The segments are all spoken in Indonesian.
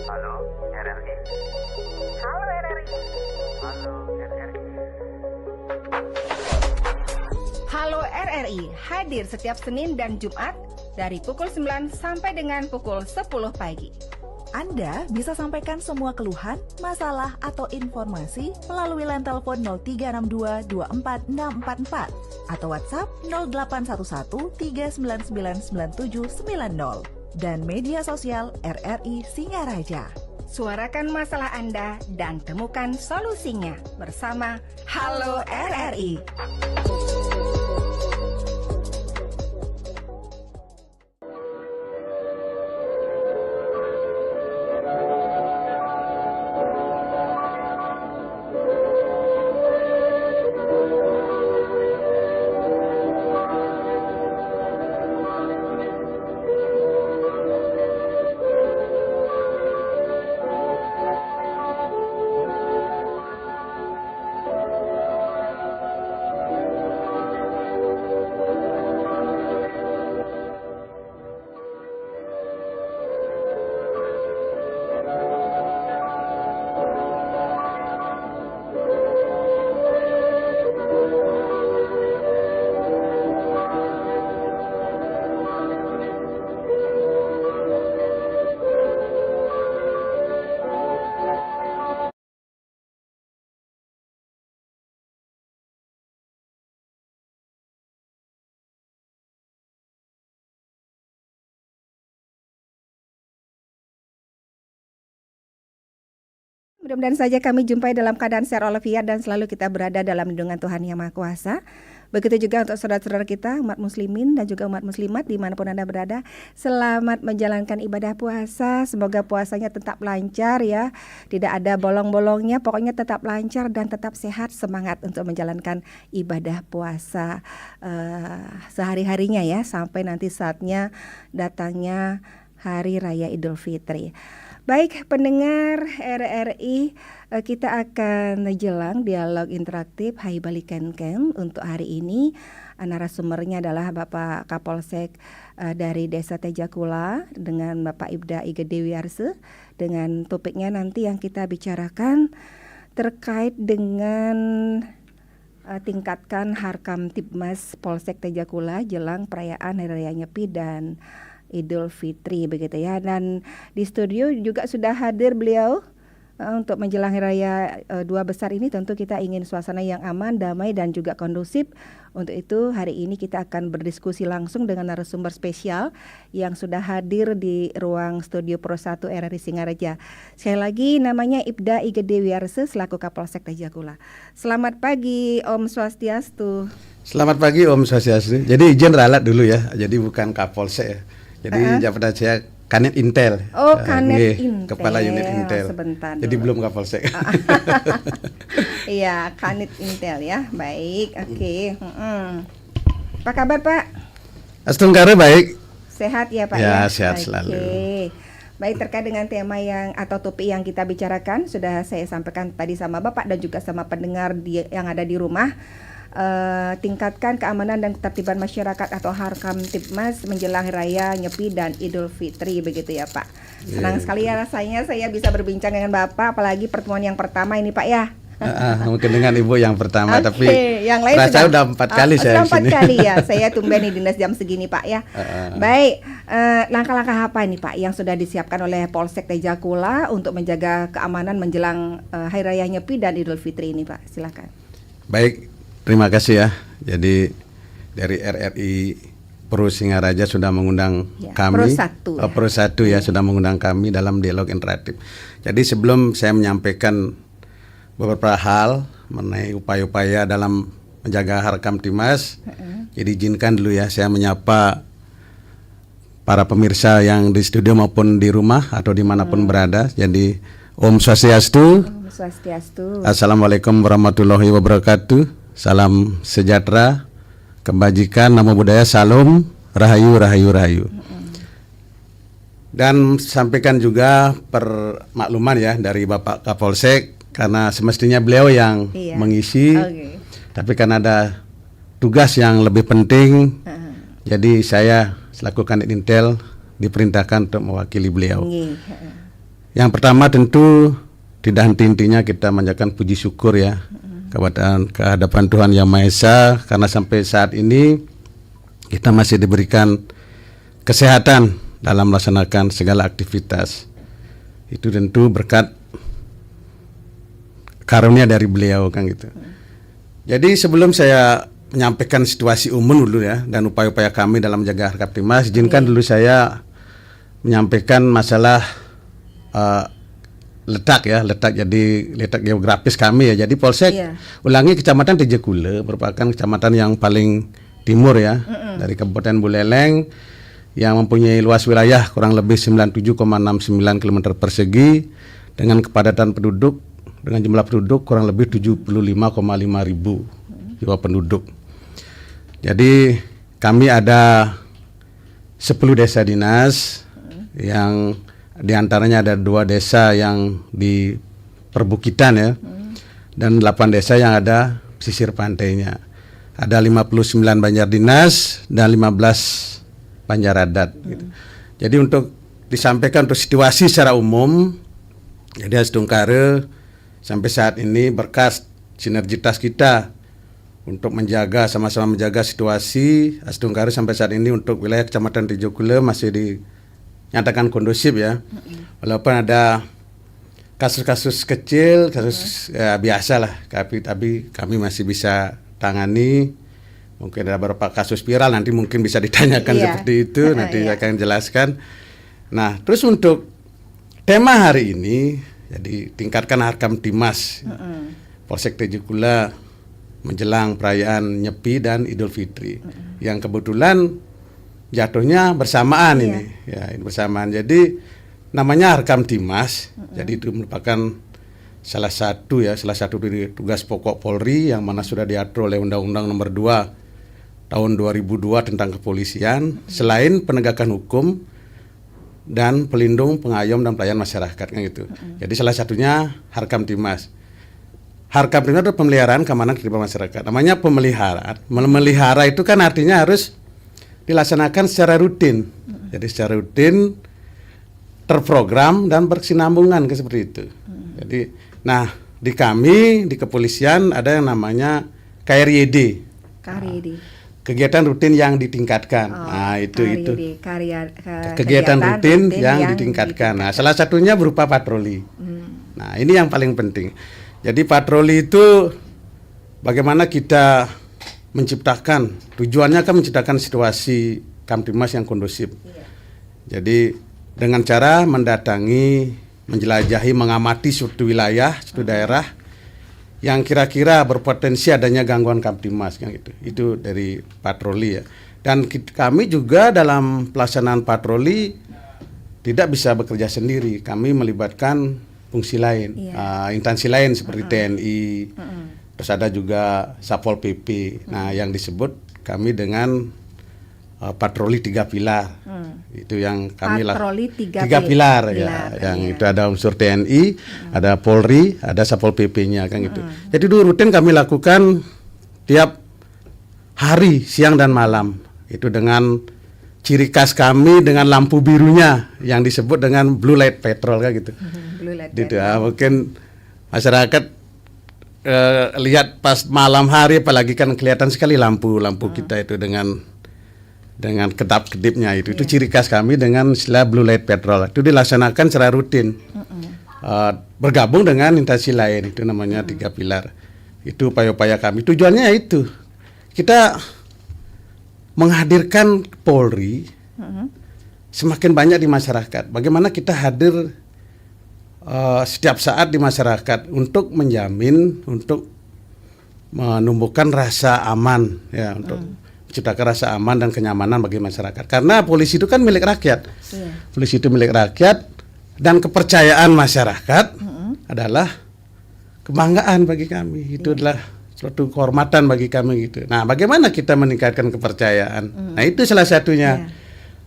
Halo, RRI. Halo RRI. Halo, RRI. Halo RRI, hadir setiap Senin dan Jumat dari pukul 9 sampai dengan pukul 10 pagi. Anda bisa sampaikan semua keluhan, masalah, atau informasi melalui line telepon 0362 24644 atau WhatsApp 0811 3999790 dan media sosial RRI Singaraja. Suarakan masalah Anda dan temukan solusinya bersama Halo RRI. Mudah-mudahan saja kami jumpai dalam keadaan sehat walafiat dan selalu kita berada dalam lindungan Tuhan Yang Maha Kuasa. Begitu juga untuk saudara-saudara kita, umat muslimin dan juga umat muslimat dimanapun Anda berada. Selamat menjalankan ibadah puasa, semoga puasanya tetap lancar ya. Tidak ada bolong-bolongnya, pokoknya tetap lancar dan tetap sehat. Semangat untuk menjalankan ibadah puasa sehari-harinya ya, sampai nanti saatnya datangnya Hari Raya Idul Fitri. Baik pendengar RRI, kita akan jelang dialog interaktif Hai Balikan Ken untuk hari ini. Narasumbernya adalah Bapak Kapolsek dari Desa Tejakula dengan Bapak Ibda Ige Dewi Arse. Dengan topiknya nanti yang kita bicarakan terkait dengan tingkatkan Harkam Tipmas Polsek Tejakula jelang perayaan Hari Raya Nyepi dan Idul Fitri begitu ya. Dan di studio juga sudah hadir beliau untuk menjelang Hari Raya dua besar ini. Tentu kita ingin suasana yang aman, damai dan juga kondusif. Untuk itu hari ini kita akan berdiskusi langsung dengan narasumber spesial yang sudah hadir di ruang studio Pro 1 RRI Singaraja. Sekali lagi namanya Ibda Ige Dewi Arse selaku Kapolsek Tejakula. Selamat pagi Om Swastiastu. Selamat pagi Om Swastiastu. Jadi izin ralat dulu ya. Jadi bukan Kapolsek ya. Jadi jabatan saya Kanit Intel. Oh, Kanit Intel. Kepala unit Intel. Sebentar jadi dulu. belum Kapolsek. Iya, Kanit Intel ya. Baik, oke. Apa kabar Pak? Astungkare baik. Sehat ya Pak Ya, ya? sehat selalu. Baik, terkait dengan tema yang atau topik yang kita bicarakan sudah saya sampaikan tadi sama Bapak dan juga sama pendengar yang ada di rumah. Tingkatkan keamanan dan ketertiban masyarakat atau Harkam Tipmas menjelang Hari Raya Nyepi dan Idul Fitri begitu ya Pak. Senang sekali ya rasanya saya bisa berbincang dengan Bapak, apalagi pertemuan yang pertama ini Pak ya. Mungkin dengan Ibu yang pertama, tapi yang lain rasa udah 4 kali saya sudah 4 sini. kali ya. Saya tumben di dinas jam segini Pak ya. Baik, langkah-langkah apa ini Pak yang sudah disiapkan oleh Polsek Tejakula untuk menjaga keamanan menjelang Hari Raya Nyepi dan Idul Fitri ini Pak? Silakan. Baik, terima kasih ya. Jadi dari RRI Pro Singaraja sudah mengundang Ya, kami. Pro 1 ya sudah mengundang kami dalam dialog interaktif. Jadi sebelum saya menyampaikan beberapa hal mengenai upaya-upaya dalam menjaga Harkam Tipmas, jadi izinkan dulu ya saya menyapa para pemirsa yang di studio maupun di rumah atau dimanapun berada. Jadi Om Swastiastu. Om Swastiastu. Assalamualaikum warahmatullahi wabarakatuh. Salam sejahtera, kebajikan, namo buddhaya, salam, rahayu, rahayu, rahayu. Dan sampaikan juga permakluman ya dari Bapak Kapolsek, karena semestinya beliau yang mengisi, tapi karena ada tugas yang lebih penting, jadi saya selaku Kanit Intel diperintahkan untuk mewakili beliau. Nggih. Yang pertama tentu tidak henti-hentinya kita menyampaikan puji syukur ya kepada kehadapan Tuhan Yang Maha Esa, karena sampai saat ini kita masih diberikan kesehatan dalam melaksanakan segala aktivitas. Itu tentu berkat karunia dari beliau kan gitu. Jadi sebelum saya menyampaikan situasi umum dulu ya dan upaya-upaya kami dalam menjaga harkat Timnas, izinkan dulu saya menyampaikan masalah letak geografis kami ya. Jadi Polsek Ulangi Kecamatan Tejekule merupakan kecamatan yang paling timur ya dari Kabupaten Buleleng, yang mempunyai luas wilayah kurang lebih 97,69 km persegi dengan kepadatan penduduk dengan jumlah penduduk kurang lebih 75,5 ribu jiwa penduduk. Jadi kami ada 10 desa dinas, yang diantaranya ada 2 desa yang di perbukitan ya, dan 8 desa yang ada pesisir pantainya. Ada 59 banjar dinas dan 15 banjar adat. Gitu. Jadi untuk disampaikan untuk situasi secara umum, jadi Asdungkare sampai saat ini berkas sinergitas kita untuk menjaga, sama-sama menjaga situasi Asdungkare sampai saat ini untuk wilayah Kecamatan Tejekule masih dinyatakan kondusif ya. Walaupun ada kasus-kasus kecil, kasus biasa lah, tapi kami masih bisa tangani. Mungkin ada beberapa kasus viral, nanti mungkin bisa ditanyakan seperti itu, nanti saya akan jelaskan. Nah, terus untuk tema hari ini, jadi tingkatkan harkam Timas Polsek Tejekule menjelang perayaan Nyepi dan Idul Fitri, yang kebetulan jatuhnya bersamaan ini, ya ini bersamaan. Jadi namanya harkam Timas, jadi itu merupakan salah satu dari tugas pokok Polri yang mana sudah diatur oleh Undang-Undang Nomor 2 Tahun 2002 tentang kepolisian, selain penegakan hukum dan pelindung, pengayom dan pelayan masyarakat kan gitu. Jadi salah satunya harkam Timas. Harkam Timas itu pemeliharaan keamanan ketertiban masyarakat. Namanya pemeliharaan. Memelihara itu kan artinya harus dilaksanakan secara rutin. Jadi secara rutin, terprogram dan berkesinambungan seperti itu. Jadi, nah di kami di kepolisian ada yang namanya KRYD. Kegiatan rutin yang ditingkatkan. Nah itu kegiatan rutin yang ditingkatkan. Nah salah satunya berupa patroli. Nah ini yang paling penting. Jadi patroli itu bagaimana kita menciptakan, tujuannya kan menciptakan situasi Kamtimas yang kondusif. Jadi dengan cara mendatangi, menjelajahi, mengamati suatu wilayah, suatu daerah yang kira-kira berpotensi adanya gangguan Kamtimas kan gitu. Itu dari patroli ya. Dan kami juga dalam pelaksanaan patroli tidak bisa bekerja sendiri. Kami melibatkan fungsi lain, instansi lain seperti TNI, terus ada juga Satpol PP. Nah, yang disebut kami dengan patroli 3 pilar. Itu yang kami patroli 3 pilar ya. Yang itu ada unsur TNI, ada Polri, ada Satpol PP-nya kan gitu. Jadi dulu rutin kami lakukan tiap hari, siang dan malam. Itu dengan ciri khas kami dengan lampu birunya yang disebut dengan blue light patrol kan gitu. Gitu ya, mungkin masyarakat lihat pas malam hari apalagi kan kelihatan sekali lampu kita itu dengan kedap-kedipnya itu ciri khas kami dengan istilah blue light patrol. Itu dilaksanakan secara rutin. Bergabung dengan instansi lain, itu namanya 3 pilar. Itu upaya-upaya kami. Tujuannya itu kita menghadirkan Polri semakin banyak di masyarakat. Bagaimana kita hadir setiap saat di masyarakat untuk menjamin, untuk menumbuhkan rasa aman ya, untuk menciptakan rasa aman dan kenyamanan bagi masyarakat. Karena polisi itu kan milik rakyat. Polisi itu milik rakyat dan kepercayaan masyarakat adalah kebanggaan bagi kami. Itu adalah suatu kehormatan bagi kami gitu. Nah, bagaimana kita meningkatkan kepercayaan? Nah, itu salah satunya.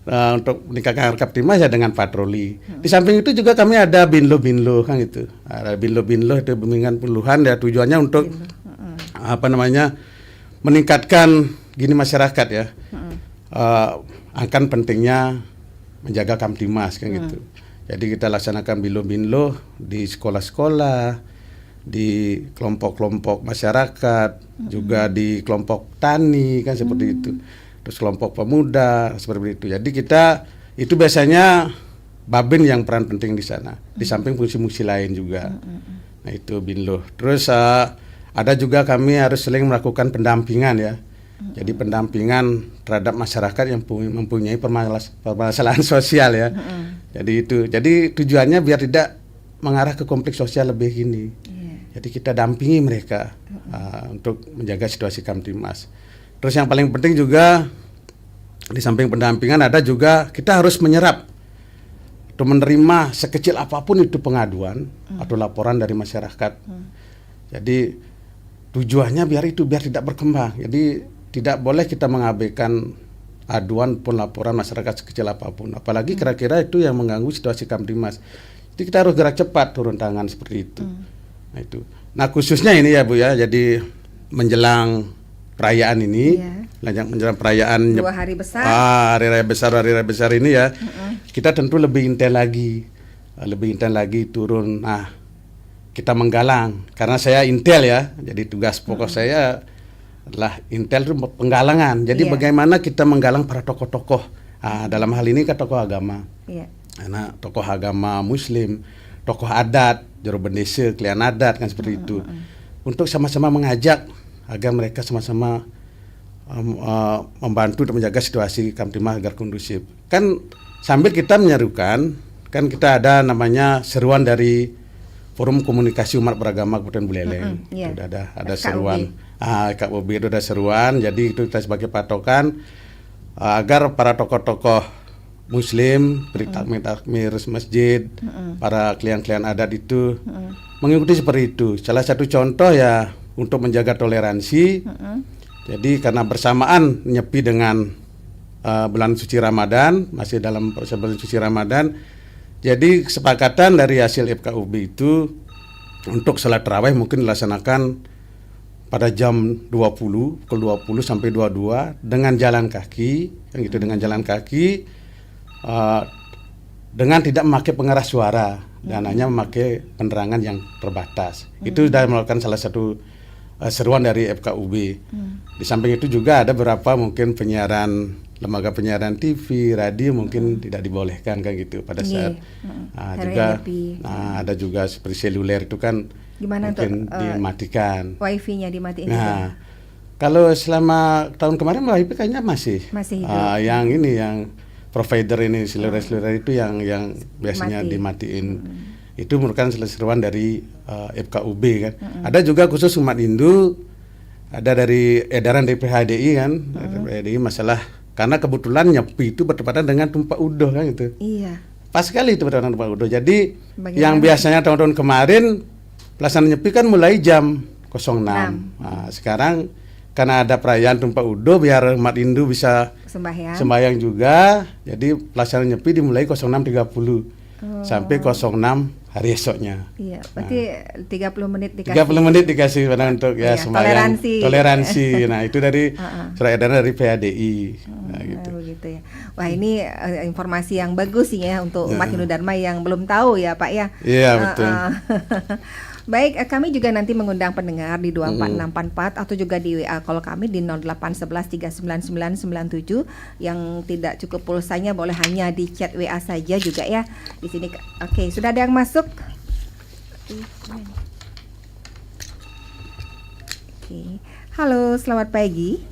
Untuk meningkatkan harkam Timas ya dengan patroli. Di samping itu juga kami ada binlo kan gitu. Ada binlo itu bimbingan puluhan ya, tujuannya untuk meningkatkan gini masyarakat ya. Akan pentingnya menjaga Kamtimas kan gitu. Jadi kita laksanakan binlo-binlo di sekolah-sekolah, di kelompok-kelompok masyarakat, juga di kelompok tani kan seperti itu. Terus kelompok pemuda seperti itu. Jadi kita itu biasanya Babin yang peran penting di sana. Di samping fungsi-fungsi lain juga. Nah itu binlo. Terus ada juga kami harus sering melakukan pendampingan ya. Jadi pendampingan terhadap masyarakat yang mempunyai permasalahan sosial ya. Jadi tujuannya biar tidak mengarah ke konflik sosial lebih gini. Jadi kita dampingi mereka untuk menjaga situasi Kamtimas. Terus yang paling penting juga di samping pendampingan ada juga kita harus menyerap atau menerima sekecil apapun itu pengaduan atau laporan dari masyarakat. Jadi tujuannya biar tidak berkembang. Jadi tidak boleh kita mengabaikan aduan pun laporan masyarakat sekecil apapun. Apalagi kira-kira itu yang mengganggu situasi Kamtimas. Jadi kita harus gerak cepat turun tangan seperti itu. Nah itu. Nah khususnya ini ya Bu ya. Jadi menjelang perayaan ini, menjelang perayaan 2 hari besar. Hari raya besar ini ya. Kita tentu lebih intent lagi turun. Nah kita menggalang karena saya intel ya. Jadi tugas pokok saya adalah intel itu penggalangan. Jadi bagaimana kita menggalang para tokoh-tokoh. Dalam hal ini kan tokoh agama. Karena tokoh agama Muslim, tokoh adat, juru bendesa, klien adat kan seperti itu. Untuk sama-sama mengajak agar mereka sama-sama membantu untuk menjaga situasi Kamtimas agar kondusif. Kan sambil kita menyerukan, kan kita ada namanya seruan dari Forum Komunikasi Umat Beragama Kabupaten Buleleng. Sudah ada seruan. KUB itu ada seruan. Jadi itu kita sebagai patokan agar para tokoh-tokoh Muslim, takmir masjid, para klien-klien adat itu mengikuti seperti itu. Salah satu contoh ya untuk menjaga toleransi. Jadi karena bersamaan nyepi dengan bulan suci Ramadan, masih dalam bulan suci Ramadan. Jadi kesepakatan dari hasil FKUB itu untuk salat tarawih mungkin dilaksanakan pada jam 20, pukul 20 sampai 22 dengan jalan kaki, yang itu dengan jalan kaki, dengan tidak memakai pengeras suara dan hanya memakai penerangan yang terbatas. Itu sudah melakukan salah satu seruan dari FKUB. Di samping itu juga ada beberapa mungkin lembaga penyiaran TV, radio mungkin tidak dibolehkan kan gitu pada saat juga ada juga seperti seluler itu kan gimana mungkin dimatikan. Wifi-nya dimatiin. Nah, kalau selama tahun kemarin wifi kayaknya masih hidup. Yang provider ini seluler itu yang biasanya dimatiin. Itu merupakan seruan dari FKUB kan. Ada juga khusus umat Hindu, ada dari edaran dari PHDI kan, PHDI masalah karena kebetulan Nyepi itu bertepatan dengan Tumpah Udoh kan gitu. Iya. Pas sekali itu bertepatan Tumpah Udoh. Jadi yang biasanya tahun-tahun kemarin pelaksanaan Nyepi kan mulai jam 06. Nah, sekarang karena ada perayaan Tumpah Udoh biar umat Hindu bisa sembahyang juga. Jadi pelaksanaan Nyepi dimulai 06.30 sampai 06 hari esoknya. Iya, berarti 30 menit dikasih. 30 menit dikasih untuk ya sembahyang. Toleransi. Nah, itu dari surat edaran dari PHDI. Gitu. Begitu ya. Wah, ini informasi yang bagus sih ya untuk umat Hindu Dharma yang belum tahu ya, Pak ya. Iya, betul. Baik, kami juga nanti mengundang pendengar di 24644 atau juga di WA call kami di 0811399997 yang tidak cukup pulsanya boleh hanya di chat WA saja juga ya. Di sini oke, sudah ada yang masuk. Oke. Halo, selamat pagi.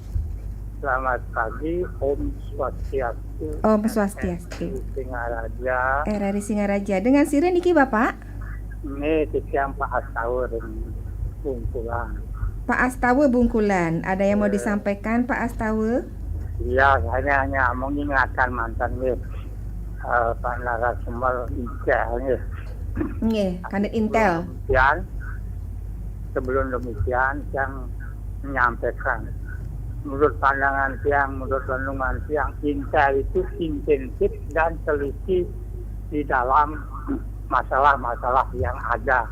Selamat pagi, Om Swastiastu. Om Swastiastu. Singaraja. RRI Singaraja. Dengan siren iki Bapak? Ini tiang Pak Astawa dan Bungkulan. Pak Astawa Bungkulan, ada yang mau disampaikan Pak Astawa? Iya, hanya mengingatkan mantan Pak Narasumber Intel. Nggih, Kanit Intel. Sebelum demikian, yang menyampaikan menurut pandangan tiang, menurut renungan tiang, Intel itu intensif dan teliti di dalam masalah-masalah yang ada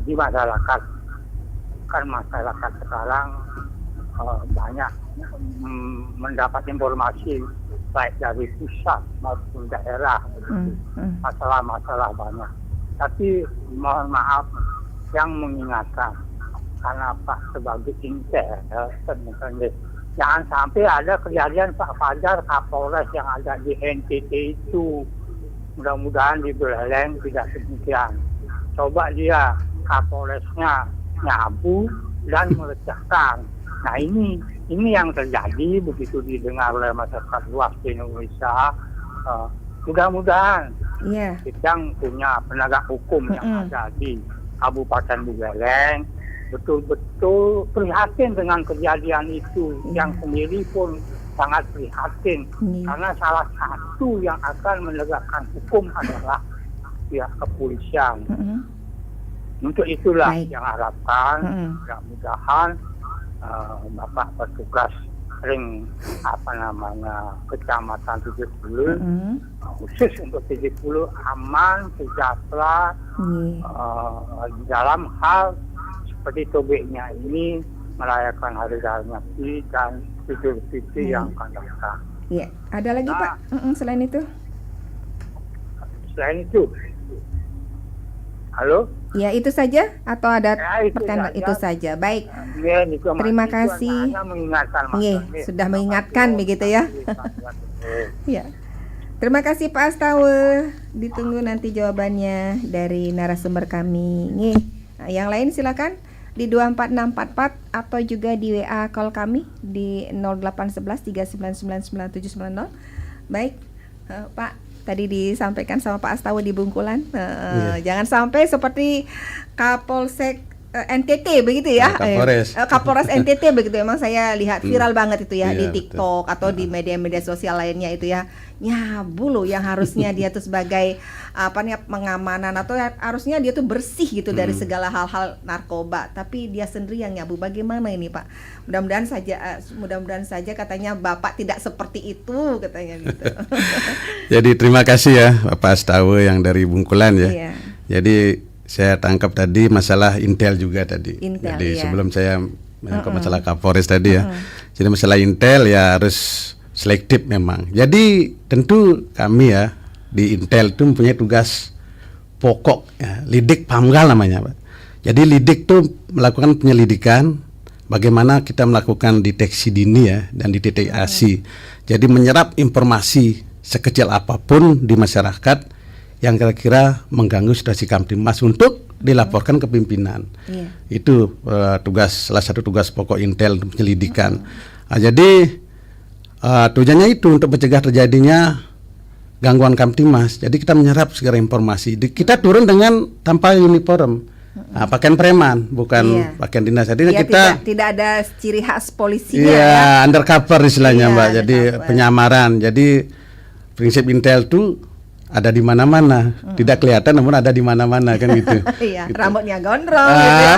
di masyarakat. Kan masyarakat sekarang banyak mendapat informasi baik dari pusat maupun daerah, masalah-masalah banyak. Tapi mohon maaf yang mengingatkan, karena Pak sebagai intel, jangan sampai ada kejadian Pak Fajar Kapolres yang ada di NTT itu. Mudah-mudahan di Buleleng tidak demikian. Coba dia Kapolresnya nyabu dan melecehkan. Nah ini yang terjadi begitu didengar oleh masyarakat luas di Indonesia. Mudah-mudahan yang punya penegak hukum yang ada di Kabupaten Buleleng betul-betul prihatin dengan kejadian itu. Yang sendiri pun sangat prihatin karena salah satu yang akan menegakkan hukum adalah pihak kepolisian. Untuk itulah yang harapkan mudah-mudahan Bapak petugas ring Kecamatan 70 khusus untuk 70 aman, sejahtera dalam hal seperti tobeknya ini merayakan Hari Raya Nyepi dan Idul Fitri yang akan datang. Iya, ada lagi Pak selain itu? Selain itu, halo? Ya itu saja atau ada pertanyaan itu saja. Baik. Terima kasih. Sudah mengingatkan begitu ya. Ya. Terima kasih Pak Astawa. Ditunggu nanti jawabannya dari narasumber kami. Nah, yang lain silakan di 24644 atau juga di WA call kami di 0811 3999790. Pak, tadi disampaikan sama Pak Astawa di Bungkulan, jangan sampai seperti Kapolsek NTT begitu ya, Kapolres NTT begitu. Emang saya lihat viral banget itu ya di TikTok atau di media-media sosial lainnya itu ya. Nyabu loh, yang harusnya dia tuh sebagai pengamanan atau harusnya dia tuh bersih gitu dari segala hal-hal narkoba, tapi dia sendiri yang nyabu. Bagaimana ini Pak? Mudah-mudahan saja katanya Bapak tidak seperti itu katanya gitu. Jadi terima kasih ya Bapak Astawa yang dari Bungkulan ya. Jadi saya tangkap tadi masalah intel juga tadi. Jadi sebelum saya menangkap masalah Kapolres tadi ya. Jadi masalah intel ya harus selektif memang. Jadi tentu kami ya di Intel itu mempunyai tugas pokok ya, lidik pamgal namanya Pak. Jadi lidik itu melakukan penyelidikan bagaimana kita melakukan deteksi dini ya dan deteksi. Jadi menyerap informasi sekecil apapun di masyarakat yang kira-kira mengganggu situasi Kamtibmas untuk dilaporkan ke pimpinan. Itu salah satu tugas pokok Intel untuk penyelidikan. Nah, jadi tujuannya itu untuk mencegah terjadinya gangguan Kamtibmas. Jadi kita menyerap segala informasi. Kita turun dengan tanpa uniform, pakaian preman, bukan pakaian dinas. Jadi kita tidak ada ciri khas polisinya. Iya, undercover istilahnya Mbak. Jadi penyamaran. Jadi prinsip Intel itu ada di mana-mana, tidak kelihatan namun ada di mana-mana kan gitu. Iya, gitu. Rambutnya gondrong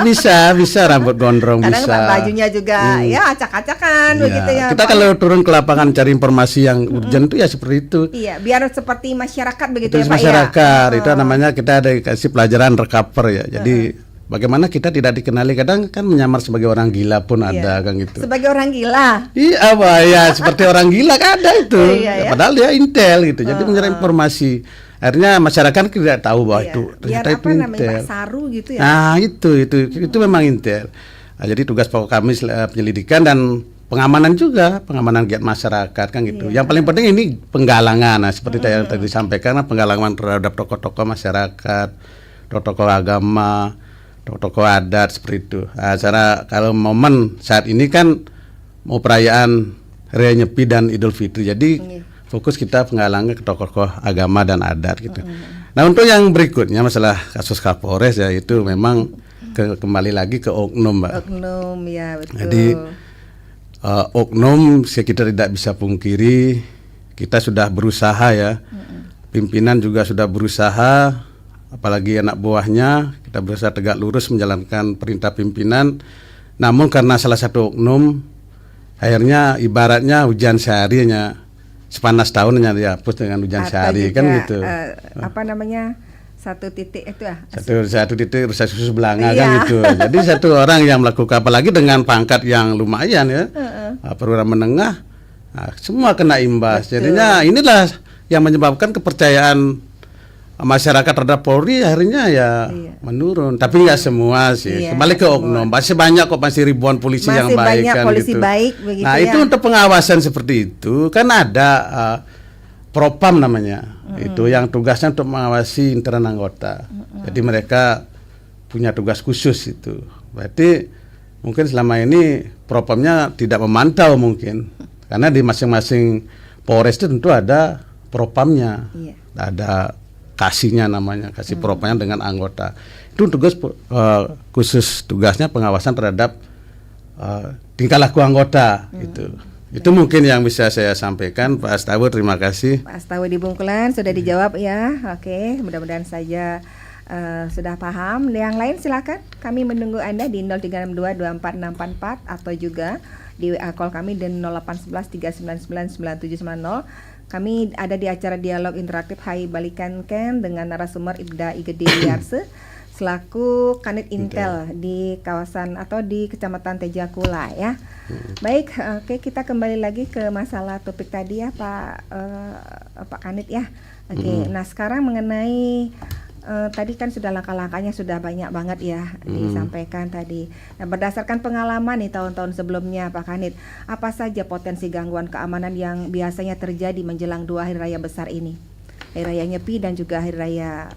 gitu ya. Bisa rambut gondrong. Kadang bisa. Bajunya juga ya acak-acakan begitu ya. Kita kalau turun ke lapangan cari informasi yang urgent itu ya seperti itu. Iya, biar seperti masyarakat begitu itu ya Pak masyarakat, itu namanya kita ada kasih pelajaran recover ya. Jadi bagaimana kita tidak dikenali, kadang kan menyamar sebagai orang gila pun ada kan gitu. Sebagai orang gila. Iya Pak ya, seperti orang gila kan ada itu. Padahal dia intel gitu. Jadi menyerap informasi. Akhirnya masyarakat tidak tahu bahwa itu ternyata itu intel. Saru gitu ya. Nah, itu memang intel. Nah, jadi tugas pokok kami penyelidikan dan pengamanan juga, pengamanan giat masyarakat kan gitu. Yang paling penting ini penggalangan. Nah, seperti yang tadi disampaikan, penggalangan terhadap tokoh-tokoh masyarakat, tokoh agama, tokoh adat seperti itu. Nah, kalau momen saat ini kan mau perayaan Raya Nyepi dan Idul Fitri. Jadi fokus kita penggalangan ke tokoh agama dan adat gitu. Nah, untuk yang berikutnya masalah kasus Kapolres ya itu memang kembali lagi ke oknum Mbak. Oknum ya betul. Jadi oknum kita tidak bisa pungkiri, kita sudah berusaha ya. Pimpinan juga sudah berusaha, apalagi anak buahnya, kita berusaha tegak lurus menjalankan perintah pimpinan. Namun karena salah satu oknum akhirnya ibaratnya hujan seharinya sepanas tahunnya dihapus dengan hujan sehari kan gitu. satu titik itu ya. Satu titik rusak susu belanga Iya. kan gitu. Jadi satu orang yang melakukan, apalagi dengan pangkat yang lumayan ya, perwira menengah, nah, semua kena imbas. Betul. Jadinya inilah yang menyebabkan kepercayaan masyarakat terhadap Polri akhirnya ya Iya. menurun. Tapi nggak semua sih. Iya, Kembali ke nggak oknum, masih banyak kok, masih ribuan polisi yang Masih baik banyak kan polisi gitu. baik begitu Nah ya. itu untuk pengawasan seperti itu kan ada Propam namanya. Itu yang tugasnya untuk mengawasi internal anggota. Jadi mereka punya tugas khusus itu. Berarti mungkin selama ini Propamnya tidak memantau mungkin. Karena di masing-masing Polres itu tentu ada Propamnya. Iya. Ada kasihnya namanya, kasih Propamnya dengan anggota. Itu tugas khusus, tugasnya pengawasan terhadap tingkah laku anggota gitu. Itu mungkin yang bisa saya sampaikan, Pak Astawa. Terima kasih. Pak Astawa di Bungkulan sudah dijawab ya. Oke, mudah-mudahan saja sudah paham. Yang lain silakan. Kami menunggu Anda di 0362246644 atau juga di WA call kami di 081139999790. Kami ada di acara dialog interaktif Hai Balikan Ken dengan narasumber Ibda Igede Wiarse selaku Kanit Intel di kawasan atau di Kecamatan Tejakula ya. Baik, oke, kita kembali lagi ke masalah topik tadi ya Pak Kanit ya. Oke, nah sekarang mengenai tadi kan sudah langkah-langkahnya sudah banyak banget ya disampaikan tadi. Nah, berdasarkan pengalaman nih tahun-tahun sebelumnya Pak Kanit, apa saja potensi gangguan keamanan yang biasanya terjadi menjelang 2 hari raya besar ini? Hari Raya Nyepi dan juga Hari Raya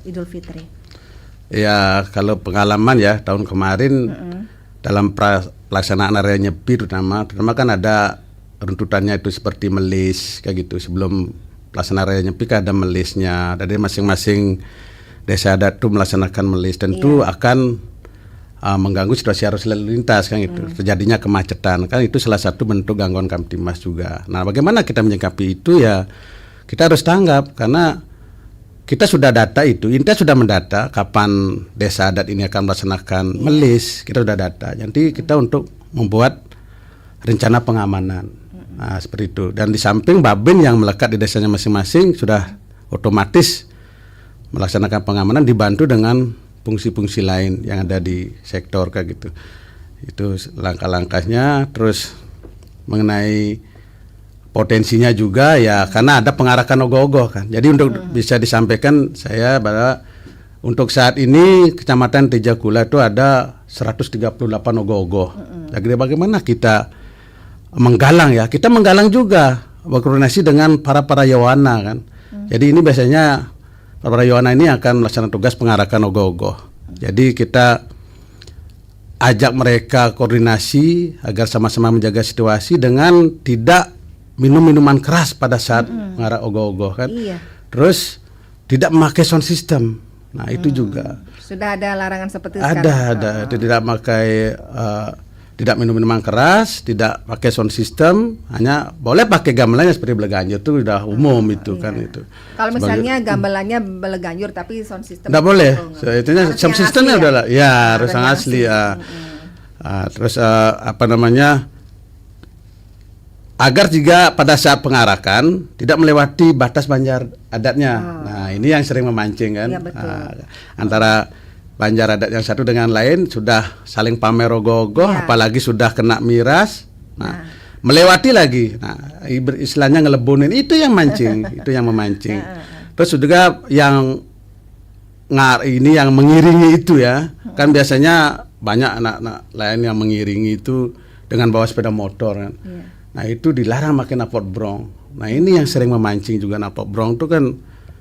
Idul Fitri. Ya, kalau pengalaman ya tahun kemarin dalam pelaksanaan Hari Raya Nyepi terutama kan ada runtutannya itu seperti melis kayak gitu. Sebelum pelaksanaan Raya Nyepi kan ada melisnya. Dari masing-masing desa adat itu melaksanakan melis, tentu akan mengganggu situasi arus lalu lintas kan gitu. Terjadinya kemacetan kan, itu salah satu bentuk gangguan Kamtibmas juga. Nah, bagaimana kita menyikapi itu ya, kita harus tanggap karena kita sudah data itu, Intel sudah mendata kapan desa adat ini akan melaksanakan melis, kita sudah data. Jadi kita untuk membuat rencana pengamanan, nah seperti itu. Dan di samping Babin yang melekat di desanya masing-masing sudah otomatis melaksanakan pengamanan dibantu dengan fungsi-fungsi lain yang ada di sektor kayak gitu. Itu langkah-langkahnya. Terus mengenai potensinya juga ya karena ada pengarahan ogoh-ogoh kan. Jadi untuk bisa disampaikan saya bahwa untuk saat ini Kecamatan Tejakula itu ada 138 ogoh-ogoh. Jadi bagaimana kita menggalang ya? Kita menggalang juga berkoordinasi dengan para yawana kan. Jadi ini biasanya para yawana ini akan melaksanakan tugas pengarahan ogoh-ogoh. Jadi kita ajak mereka koordinasi agar sama-sama menjaga situasi dengan tidak minum minuman keras pada saat mengarah ogoh-ogoh kan. Iya. Terus tidak memakai sound system. Nah, itu juga. Sudah ada larangan seperti itu Ada. sekarang? Tidak pakai tidak minum minuman keras, tidak pakai sound system, hanya boleh pakai gamelannya seperti beleganjur itu sudah umum itu kan itu. Kalau misalnya gamelannya beleganjur tapi sound system Tidak boleh. itu Itu harus sound yang systemnya asli udah lah. Ya, harus yang yang asli ya. Terus agar juga pada saat pengarakan tidak melewati batas banjar adatnya. Nah, ini yang sering memancing kan. Iya, betul. Antara banjar adat yang satu dengan lain sudah saling pamer ogoh-ogoh, Iya. apalagi sudah kena miras. Nah, melewati lagi. Nah, istilahnya ngelebunin, itu yang mancing, itu yang memancing. Terus juga yang ini yang mengiringi itu ya. Kan biasanya banyak anak-anak lain yang mengiringi itu dengan bawa sepeda motor kan. Iya. Nah, itu dilarang pakai knalpot brong. Nah, ini yang sering memancing juga. Knalpot brong itu kan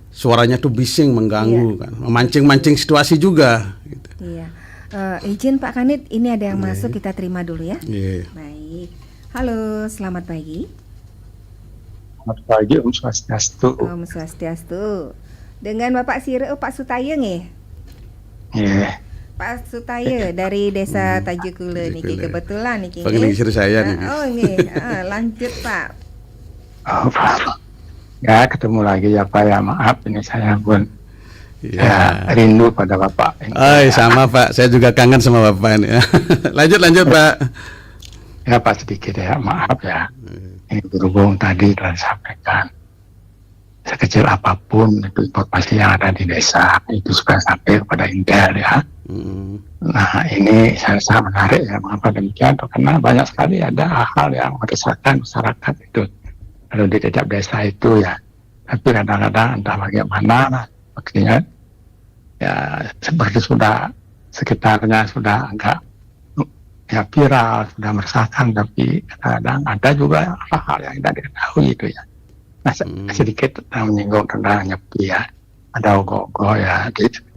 suaranya tuh bising, mengganggu kan, memancing-mancing situasi juga gitu. Iya. Izin Pak Kanit, ini ada yang masuk, kita terima dulu ya. Iya. Baik. Halo, selamat pagi. Selamat pagi, Om Swastiastu. Om Swastiastu. Dengan Bapak Pak Sutaya nggih? Iya. Pak Sutaya dari Desa Tajukule niki, kebetulan niki. Panggil istri saya nih. Oh nggih, lanjut Pak. Oh, Pak. Ya, ketemu lagi ya Pak ya. Maaf ini saya pun ya, rindu pada Bapak. Sama Pak, saya juga kangen sama Bapak ini. Lanjut Pak. Ya Pak, sedikit ya, maaf ya. Ini berhubung tadi telah disampaikan. sekecil apapun itu informasi yang ada di desa itu supaya sampai kepada Intel ya. Nah ini saya sangat menarik ya, mengapa demikian? Karena banyak sekali ada hal-hal yang meresahkan masyarakat itu kalau di tiap desa itu ya. Tapi kadang-kadang entah bagaimana, maksudnya ya seperti sudah sekitarnya sudah agak ya viral, sudah meresahkan, tapi kadang-kadang ada juga hal-hal yang tidak diketahui itu ya. Nah sedikit menyinggung tentang nyepi ya, ada ogoh-ogoh ya,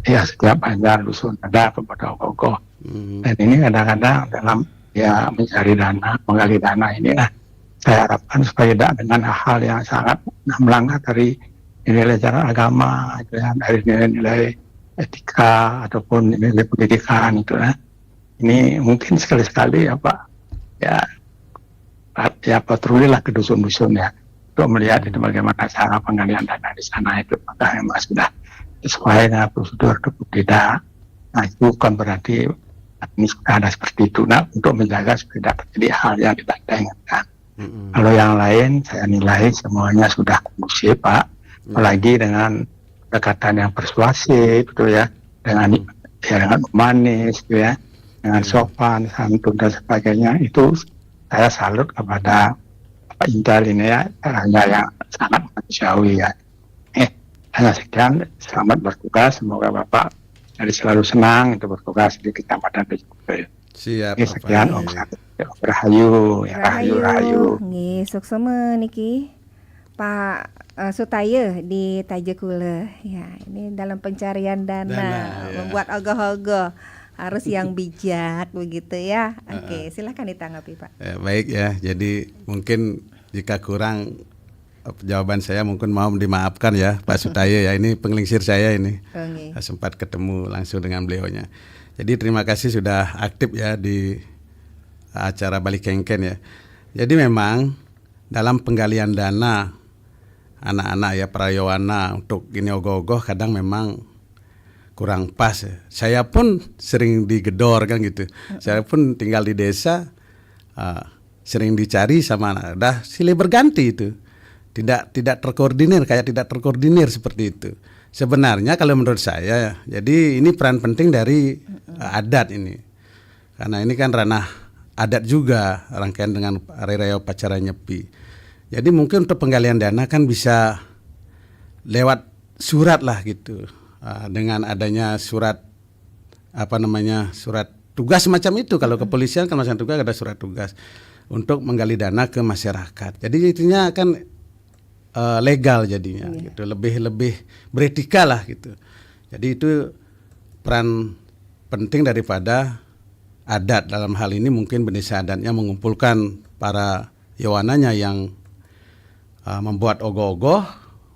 ya setiap banjar dusun ada kepada ogoh-ogoh. Dan ini kadang-kadang dalam ya mencari dana, menggali dana ini lah, saya harapkan supaya tidak dengan hal yang sangat melanggar dari nilai ajaran agama, gitu ya, dari nilai-nilai etika ataupun nilai pendidikan itu ya. Ini mungkin sekali-sekali ya Pak, ya patrulilah ke dusun-dusun ya, untuk melihat itu bagaimana cara penggalian dana di sana itu, apakah memang sudah sesuai dengan prosedur atau tidak. Nah itu bukan berarti ini sudah ada seperti itu. Nah untuk menjaga supaya tidak terjadi hal yang tidak kita inginkan. Kalau yang lain saya nilai semuanya sudah kondusif Pak, apalagi dengan pendekatan yang persuasif gitu ya, dengan manis gitu ya, dengan sopan, santun dan sebagainya. Itu saya salut kepada Pak Intel ini ya, hanya yang sangat manusiawi ya. Hanya sekian, selamat bertugas, semoga Bapak jadi selalu senang itu bertugas di Kecamatan Bejukel. Siap. Sekian, Rahayu, ya Rahayu. Nggih, suksema niki Pak Sutaya di Tajekule. Ya, ini dalam pencarian dana ya. membuat ogoh-ogoh harus yang bijak begitu ya. Oke, silakan ditanggapi Pak. Baik ya, jadi mungkin jika kurang jawaban saya mungkin mau dimaafkan ya Pak Sutaya ya, ini penglingsir saya ini. Sempat ketemu langsung dengan beliaunya. Jadi terima kasih sudah aktif ya di acara Balik Kengken ya. Jadi memang dalam penggalian dana anak-anak ya prayowana untuk ini ogoh-ogoh kadang memang kurang pas ya. Saya pun sering digedor kan gitu. Saya pun tinggal di desa, sering dicari sama anak. Dah silih berganti itu. Tidak terkoordinir, kayak tidak terkoordinir seperti itu. Sebenarnya kalau menurut saya, jadi ini peran penting dari adat ini. Karena ini kan ranah adat juga, rangkaian dengan hari raya upacara Nyepi. Jadi mungkin untuk penggalian dana kan bisa lewat surat lah gitu. Dengan adanya surat surat tugas semacam itu. Kalau kepolisian kan macam tugas ada surat tugas untuk menggali dana ke masyarakat. Jadi intinya kan legal jadinya gitu, lebih beretika lah gitu. Jadi itu peran penting daripada adat dalam hal ini, mungkin desa adatnya mengumpulkan para yawananya yang membuat ogoh-ogoh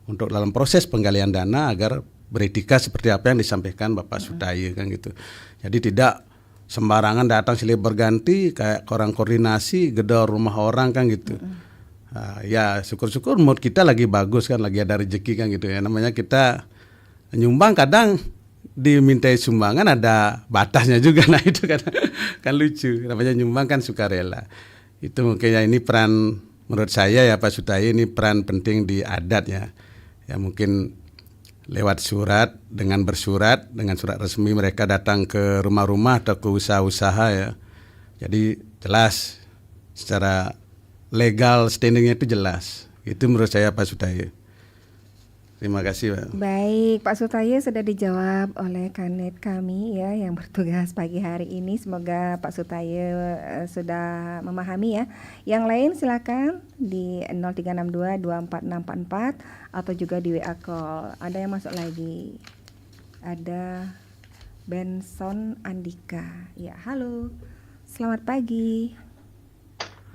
untuk dalam proses penggalian dana agar beretika seperti apa yang disampaikan Bapak Sutaya kan gitu. Jadi tidak sembarangan datang silih berganti kayak orang koordinasi gedor rumah orang kan gitu. Ya syukur-syukur mood kita lagi bagus kan, lagi ada rezeki kan gitu ya. Namanya kita nyumbang kadang dimintai sumbangan ada batasnya juga, nah itu kan lucu. Namanya nyumbang kan sukarela. Itu mungkin ya ini peran menurut saya ya Pak Sutaya, ini peran penting di adat ya. Ya mungkin lewat surat, dengan bersurat, dengan surat resmi mereka datang ke rumah-rumah atau ke usaha-usaha ya. Jadi jelas secara legal standingnya itu jelas. Itu menurut saya Pak Sutaya. Terima kasih Pak. Baik, Pak Sutaya sudah dijawab oleh kanet kami ya yang bertugas pagi hari ini. Semoga Pak Sutaya sudah memahami ya. Yang lain silakan di 0362246644 atau juga di WA call. Ada yang masuk lagi. Ada Benson Andika. Ya, halo. Selamat pagi.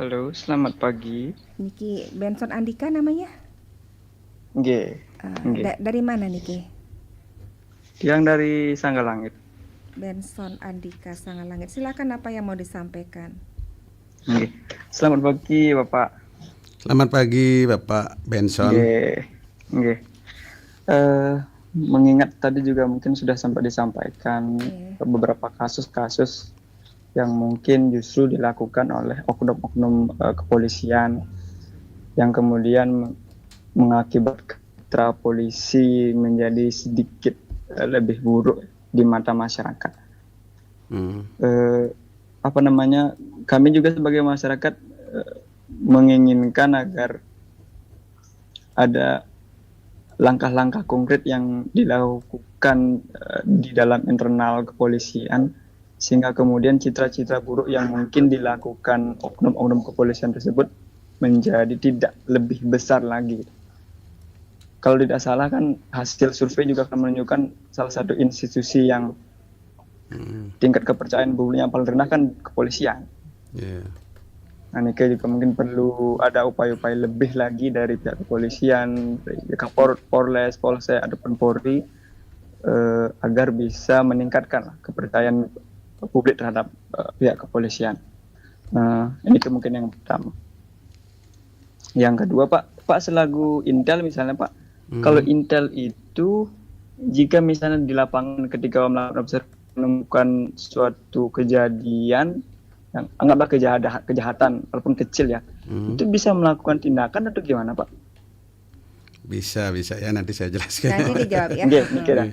Halo, selamat pagi. Niki Benson Andika namanya? Nggih. Dari mana Niki? Yang dari Sanggalangit. Benson Andika Sanggalangit. Silakan, apa yang mau disampaikan? Nggih. Selamat pagi, Bapak. Selamat pagi, Bapak Benson. Nggih. Mengingat tadi juga mungkin sudah sempat disampaikan beberapa kasus-kasus yang mungkin justru dilakukan oleh oknum-oknum kepolisian yang kemudian mengakibatkan citra polisi menjadi sedikit lebih buruk di mata masyarakat. Kami juga sebagai masyarakat menginginkan agar ada langkah-langkah konkret yang dilakukan di dalam internal kepolisian, sehingga kemudian citra-citra buruk yang mungkin dilakukan oknum-oknum kepolisian tersebut menjadi tidak lebih besar lagi. Kalau tidak salah kan hasil survei juga akan menunjukkan salah satu institusi yang tingkat kepercayaan publiknya paling rendah kan kepolisian. Nah, ini juga mungkin perlu ada upaya-upaya lebih lagi dari pihak kepolisian, dari Polres, Polsek, ataupun Polri, agar bisa meningkatkan kepercayaan publik terhadap pihak kepolisian. Nah, ini mungkin yang pertama. Yang kedua, Pak selaku Intel misalnya, Pak, kalau Intel itu jika misalnya di lapangan ketika melakukan observasi menemukan suatu kejadian yang anggaplah kejahatan walaupun kecil ya, itu bisa melakukan tindakan atau gimana, Pak? Bisa ya, nanti saya jelaskan. Nanti dijawab ya.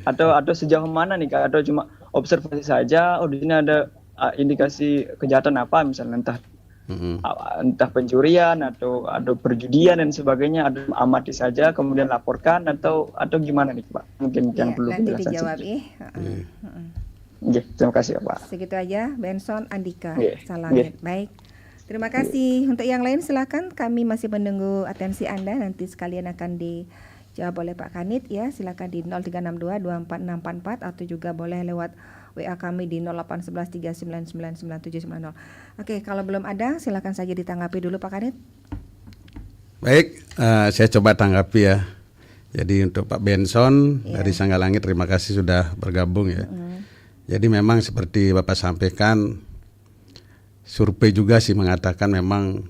Atau sejauh mana nih, Kak? Atau cuma observasi saja, di sini ada indikasi kejahatan apa misalnya, entah pencurian atau perjudian dan sebagainya, ada amati saja kemudian laporkan atau gimana nih, Pak? Mungkin yang perlu nanti penjelasan dijawab terima kasih, Pak. Segitu aja, Benson Andika Salam. Baik. Terima kasih. Untuk yang lain silakan, kami masih menunggu atensi Anda, nanti sekalian akan dijawab oleh Pak Kanit ya. Silakan di 0362246644 atau juga boleh lewat WA kami di 081139999790. Oke, kalau belum ada silakan saja ditanggapi dulu Pak Kanit. Baik, saya coba tanggapi ya. Jadi untuk Pak Benson dari Sanggalangit, terima kasih sudah bergabung ya. Jadi memang seperti Bapak sampaikan, survei juga sih mengatakan memang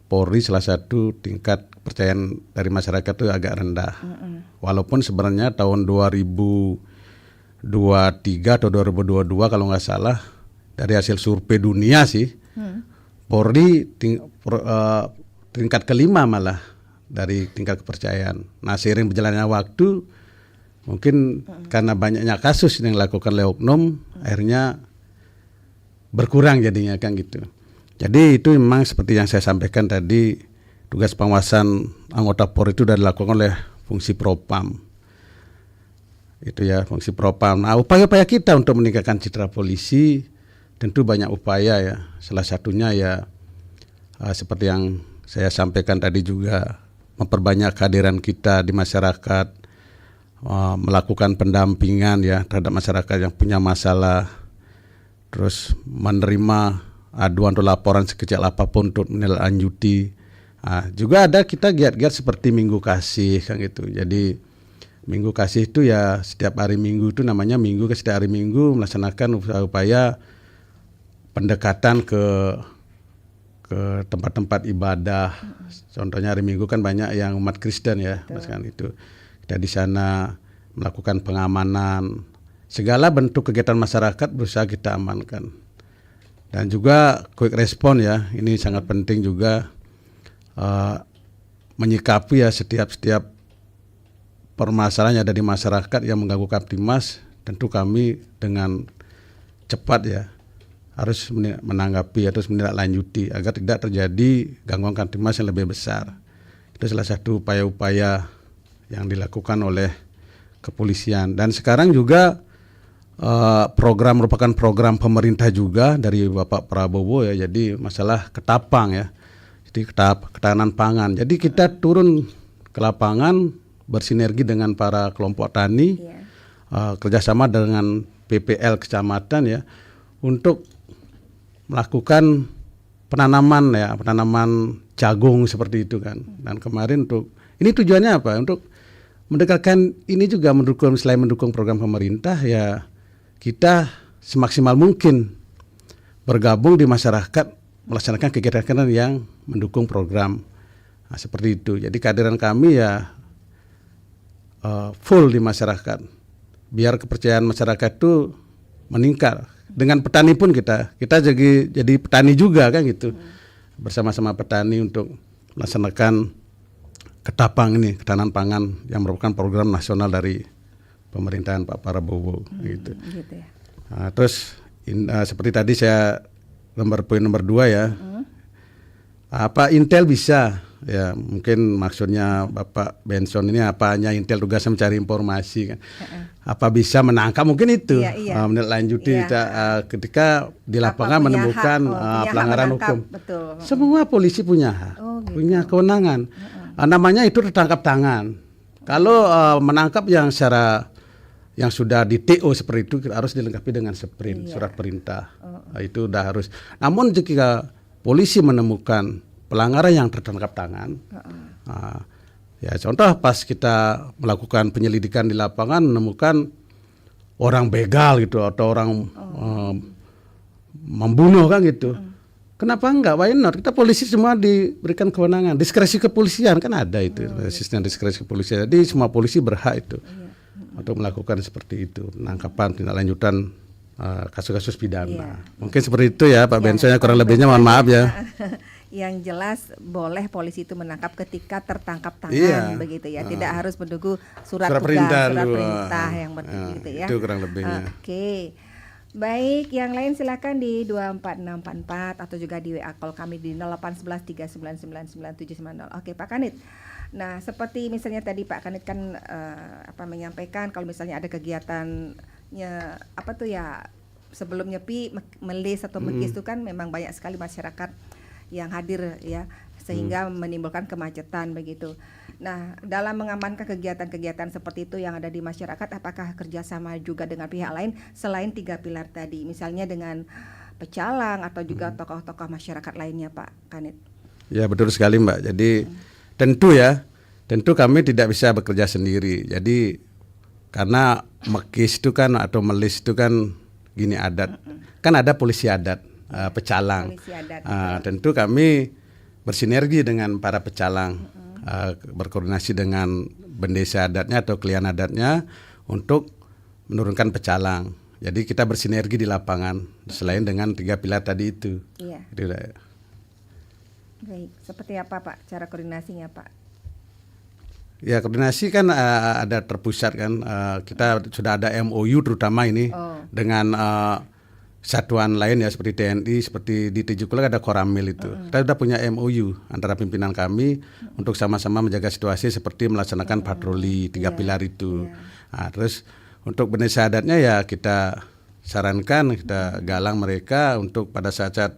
Polri salah satu tingkat kepercayaan dari masyarakat itu agak rendah. Walaupun sebenarnya tahun 2023 atau 2022 kalau nggak salah, dari hasil survei dunia sih, Polri tingkat kelima malah dari tingkat kepercayaan. Nah, seiring berjalannya waktu, mungkin karena banyaknya kasus yang dilakukan oleh oknum, akhirnya berkurang jadinya kan gitu. Jadi itu memang seperti yang saya sampaikan tadi, tugas pengawasan anggota Polri itu sudah dilakukan oleh fungsi Propam. Itu ya, fungsi Propam. Nah, upaya-upaya kita untuk meningkatkan citra polisi tentu banyak upaya ya. Salah satunya ya seperti yang saya sampaikan tadi juga, memperbanyak kehadiran kita di masyarakat, melakukan pendampingan ya terhadap masyarakat yang punya masalah, terus menerima aduan atau laporan sekecil apapun untuk menindaklanjuti. Juga ada kita giat-giat seperti Minggu Kasih kan gitu. Jadi Minggu Kasih itu ya setiap hari Minggu, itu namanya Minggu ke setiap hari Minggu melaksanakan upaya pendekatan ke tempat-tempat ibadah. Contohnya hari Minggu kan banyak yang umat Kristen ya, kan itu. Kita di sana melakukan pengamanan, segala bentuk kegiatan masyarakat berusaha kita amankan. Dan juga quick response ya, ini sangat penting juga, menyikapi ya setiap permasalahan yang ada di masyarakat yang mengganggu Kamtimas. Tentu kami dengan cepat ya harus menanggapi, harus menindaklanjuti agar tidak terjadi gangguan Kamtimas yang lebih besar. Itu salah satu upaya-upaya yang dilakukan oleh kepolisian. Dan sekarang juga program merupakan program pemerintah juga dari Bapak Prabowo ya. Jadi masalah ketapang ya. Jadi ketahanan pangan. Jadi kita turun ke lapangan bersinergi dengan para kelompok tani, kerjasama dengan PPL kecamatan ya, untuk melakukan penanaman jagung seperti itu kan. Dan kemarin ini tujuannya apa? Untuk mendekatkan ini juga selain mendukung program pemerintah ya, kita semaksimal mungkin bergabung di masyarakat melaksanakan kegiatan yang mendukung program. Nah, seperti itu. Jadi kehadiran kami ya full di masyarakat. Biar kepercayaan masyarakat itu meningkat. Dengan petani pun kita jadi petani juga kan gitu. Bersama-sama petani untuk melaksanakan Ketapang ini, ketahanan pangan yang merupakan program nasional dari pemerintahan Pak Prabowo gitu. Gitu ya. Nah, terus seperti tadi saya poin nomor 2 ya. Apa Intel bisa? Ya mungkin maksudnya Bapak Benson ini apa hanya Intel tugasnya mencari informasi kan? Apa bisa menangkap mungkin itu? Menindaklanjuti ketika di lapangan menemukan pelanggaran hukum. Betul. Semua polisi punya hak, punya kewenangan. Namanya itu tertangkap tangan. Kalau menangkap yang secara yang sudah di TO seperti itu harus dilengkapi dengan sprint, surat perintah. Itu udah harus. Namun jika polisi menemukan pelanggaran yang tertangkap tangan, ya contoh pas kita melakukan penyelidikan di lapangan menemukan orang begal gitu atau orang membunuh kan gitu. Kenapa enggak? Why not? Kita polisi semua diberikan kewenangan, diskresi kepolisian kan ada itu, sistem diskresi kepolisian. Jadi semua polisi berhak itu untuk melakukan seperti itu, penangkapan, tindak lanjutan kasus-kasus pidana. Mungkin seperti itu ya Pak Benson, kurang lebihnya mohon maaf ya. Yang jelas boleh polisi itu menangkap ketika tertangkap tangan begitu ya, tidak harus menunggu surat perintah yang begitu ya. Itu kurang lebihnya. Oke. Baik, yang lain silakan di 24644 atau juga di WA call kami di 081139999790. Oke, Pak Kanit. Nah, seperti misalnya tadi Pak Kanit kan menyampaikan kalau misalnya ada kegiatannya sebelum nyepi, melis atau mekis itu kan memang banyak sekali masyarakat yang hadir ya, sehingga menimbulkan kemacetan begitu. Nah, dalam mengamankan kegiatan-kegiatan seperti itu yang ada di masyarakat, apakah kerjasama juga dengan pihak lain selain 3 pilar tadi, misalnya dengan pecalang atau juga tokoh-tokoh masyarakat lainnya, Pak Kanit? Ya betul sekali Mbak. Jadi tentu kami tidak bisa bekerja sendiri. Jadi karena mekis itu kan atau melis itu kan gini adat, kan ada polisi adat, pecalang. Polisi adat, tentu kami bersinergi dengan para pecalang. Berkoordinasi dengan bendesa adatnya atau klien adatnya untuk menurunkan pecalang. Jadi kita bersinergi di lapangan selain dengan 3 pilar tadi itu. Iya. Baik, seperti apa Pak cara koordinasinya Pak? Ya koordinasi kan ada terpusat kan. Kita sudah ada MOU terutama ini dengan satuan lain ya seperti TNI, seperti di Tijukula ada Koramil itu. Kita sudah punya MOU antara pimpinan kami untuk sama-sama menjaga situasi seperti melaksanakan patroli 3 pilar itu. Nah, terus untuk bendesa adatnya ya kita sarankan, kita galang mereka untuk pada saat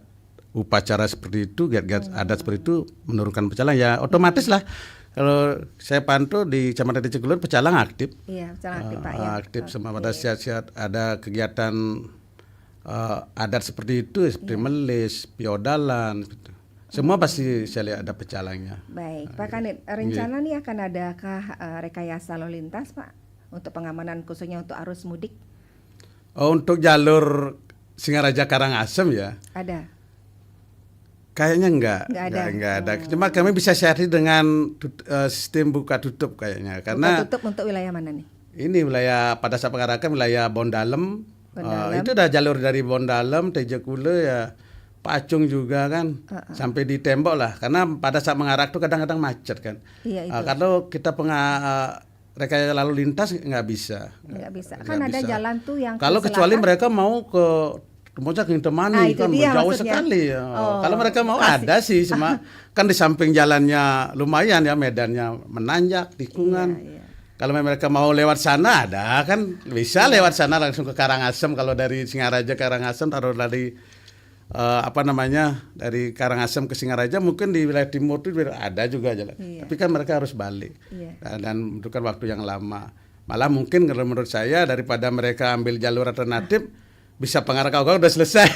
upacara seperti itu, giat-giat adat seperti itu menurunkan pecalang ya otomatis lah. Kalau saya pantau di Kecamatan Tijukula pecalang aktif. Iya, pecalang aktif Pak ya. Aktif sama pada saat ada kegiatan adat seperti itu, seperti melis, piodalan, gitu. Semua pasti saya lihat ada pecalangnya. Baik, Pak Kanit, rencana nih akan adakah rekayasa lalu lintas Pak untuk pengamanan khususnya untuk arus mudik? Untuk jalur Singaraja Karangasem ya? Ada. Kayaknya enggak ada. Cuma kami bisa share dengan sistem buka tutup kayaknya. Karena buka tutup untuk wilayah mana nih? Ini wilayah pada saat pengarakan wilayah Bondalem. Itu udah jalur dari Bondalem, Tijukula ya, Pacung juga kan, sampai di tembok lah. Karena pada saat mengarak tuh kadang-kadang macet kan. Iya, kalau kita rekayasa lalu lintas nggak bisa. Nggak bisa. Kan ada jalan tuh yang kalau kecuali mereka mau ke Moja ke Intemani kan jauh sekali ya. Kalau mereka mau ada sih, cuma kan di samping jalannya lumayan ya, medannya menanjak, tikungan. Iya. Kalau mereka mau lewat sana ada kan bisa lewat sana langsung ke Karangasem. Kalau dari Singaraja ke Karangasem taruh dari dari Karangasem ke Singaraja mungkin di wilayah timur itu ada juga jalan. Iya. Tapi kan mereka harus balik dan membutuhkan waktu yang lama. Malah mungkin kalau menurut saya daripada mereka ambil jalur alternatif bisa pengarah kau udah selesai.